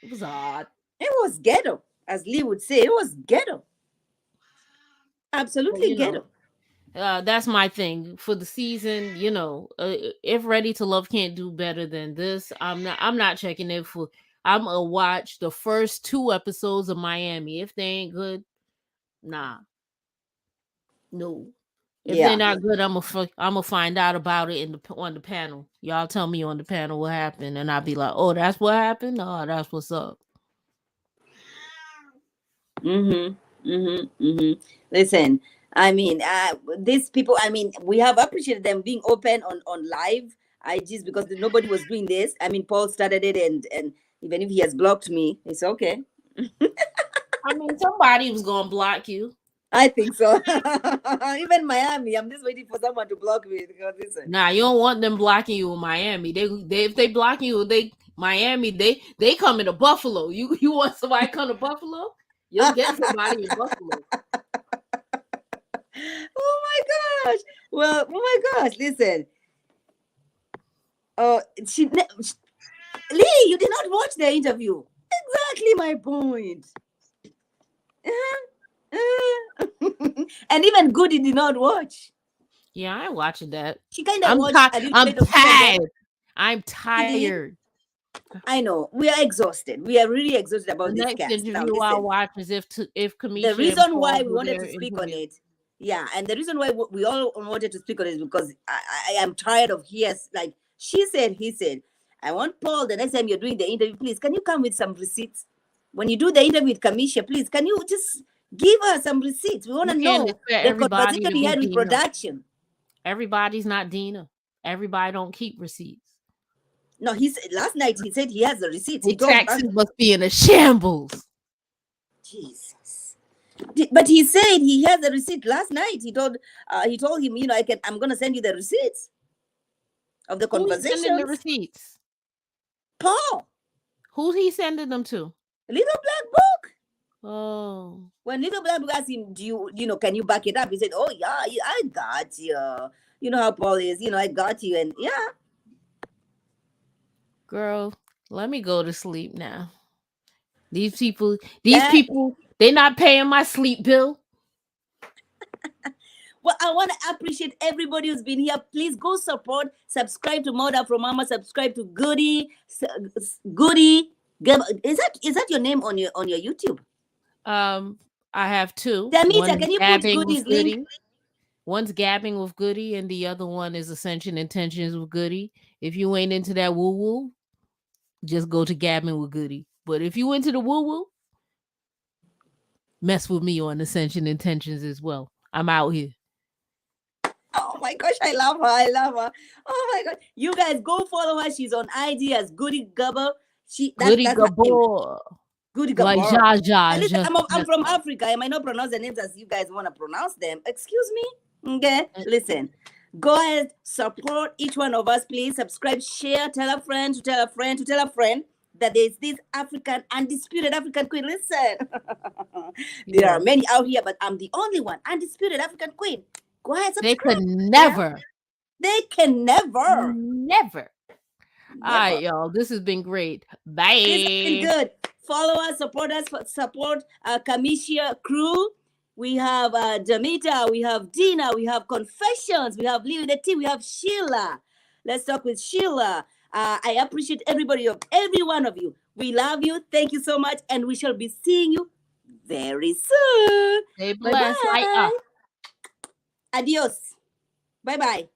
It was odd. it was ghetto, as Lee would say. It was ghetto, But absolutely ghetto. that's my thing for the season. If Ready to Love can't do better than this, I'm not checking it for. I'm gonna watch the first 2 episodes of Miami. If they ain't good, nah, no. If they're Yeah. not good, I'm gonna find out about it on the panel. Y'all tell me on the panel what happened, and I'll be like, "Oh, that's what happened. Oh, that's what's up." Listen, I mean, these people. I mean, we have appreciated them being open on live IGs because nobody was doing this. I mean, Paul started it, and even if he has blocked me, it's okay. I mean, somebody was gonna block you. I think so. Even Miami, I'm just waiting for someone to block me because listen. Nah, you don't want them blocking you in Miami. They if they blocking you, Miami, they coming to Buffalo. You want somebody come to Buffalo? You'll get somebody in Buffalo. Oh my gosh! Well, oh my gosh! Listen, uh, she, Lee, you did not watch the interview. Exactly my point. And even Goody did not watch. Yeah, I ain't watching that. She kind of watched a little I'm bit of here and there. tired. I'm She did. tired. I know we are exhausted. We are really exhausted The about this next cast. Now interview I'll listen, watch is if the Kamisha and reason why Paul we do wanted their to speak on interview. it, yeah, and the reason why we all wanted to speak on it is because I am tired of yes, like she said, he said. I want Paul the next time you're doing the interview, please, can you come with some receipts? When you do the interview with Kamisha, please, can you just give us some receipts? We want You to can't know expect the everybody conversation to he be had with Dina. production. Everybody's not Dina. Everybody don't keep receipts. No, he said last night he said he has the receipts. The He told us, taxes must be in a shambles. Jesus. But he said he has the receipt last night. He told him, I'm gonna send you the receipts of the Who he sending the conversations. receipts? Paul, Who's he sending them to? Little Black Book. Oh, When Little Black Book asked him, can you back it up? He said, oh yeah, I got you. You know how Paul is. I got you, and yeah. girl, let me go to sleep now. These people, That they not paying my sleep bill. Well, I want to appreciate everybody who's been here. Please go support, subscribe to Moda from Mama, subscribe to Goody. Is that your name on your YouTube? I have two. Damita, One is can you put gabbing Goody's with link? Goody. One's gabbing with Goody, and the other one is Ascension Intentions with Goody. If you ain't into that woo woo, just go to gabbing with Goody. But if you into the woo woo, mess with me on Ascension Intentions as well. I'm out here. Oh my gosh, I love her. I love her. Oh my god. You guys go follow her. She's on IG as Goody Gubber. Goody That's her name. Gabor. Goody Like Gubber. Ja Ja. And listen, Just I'm from Africa. I might not pronounce the names as you guys want to pronounce them. Excuse me. Okay. Listen. Go ahead, support each one of us, please. Subscribe, share, tell a friend to tell a friend to tell a friend that there's this undisputed African queen. Listen, there are many out here, but I'm the only one, undisputed African queen. Go ahead, They subscribe. could never. They can never. Never. All right, y'all. This has been great. Bye. This has been good. Follow us, support Kamisha crew. We have Damita, we have Dina, we have Confessions, we have Living the Tea, we have Sheila. Let's talk with Sheila. I appreciate every one of you. We love you. Thank you so much. And we shall be seeing you very soon. Stay blessed. Light up. Adios. Bye-bye.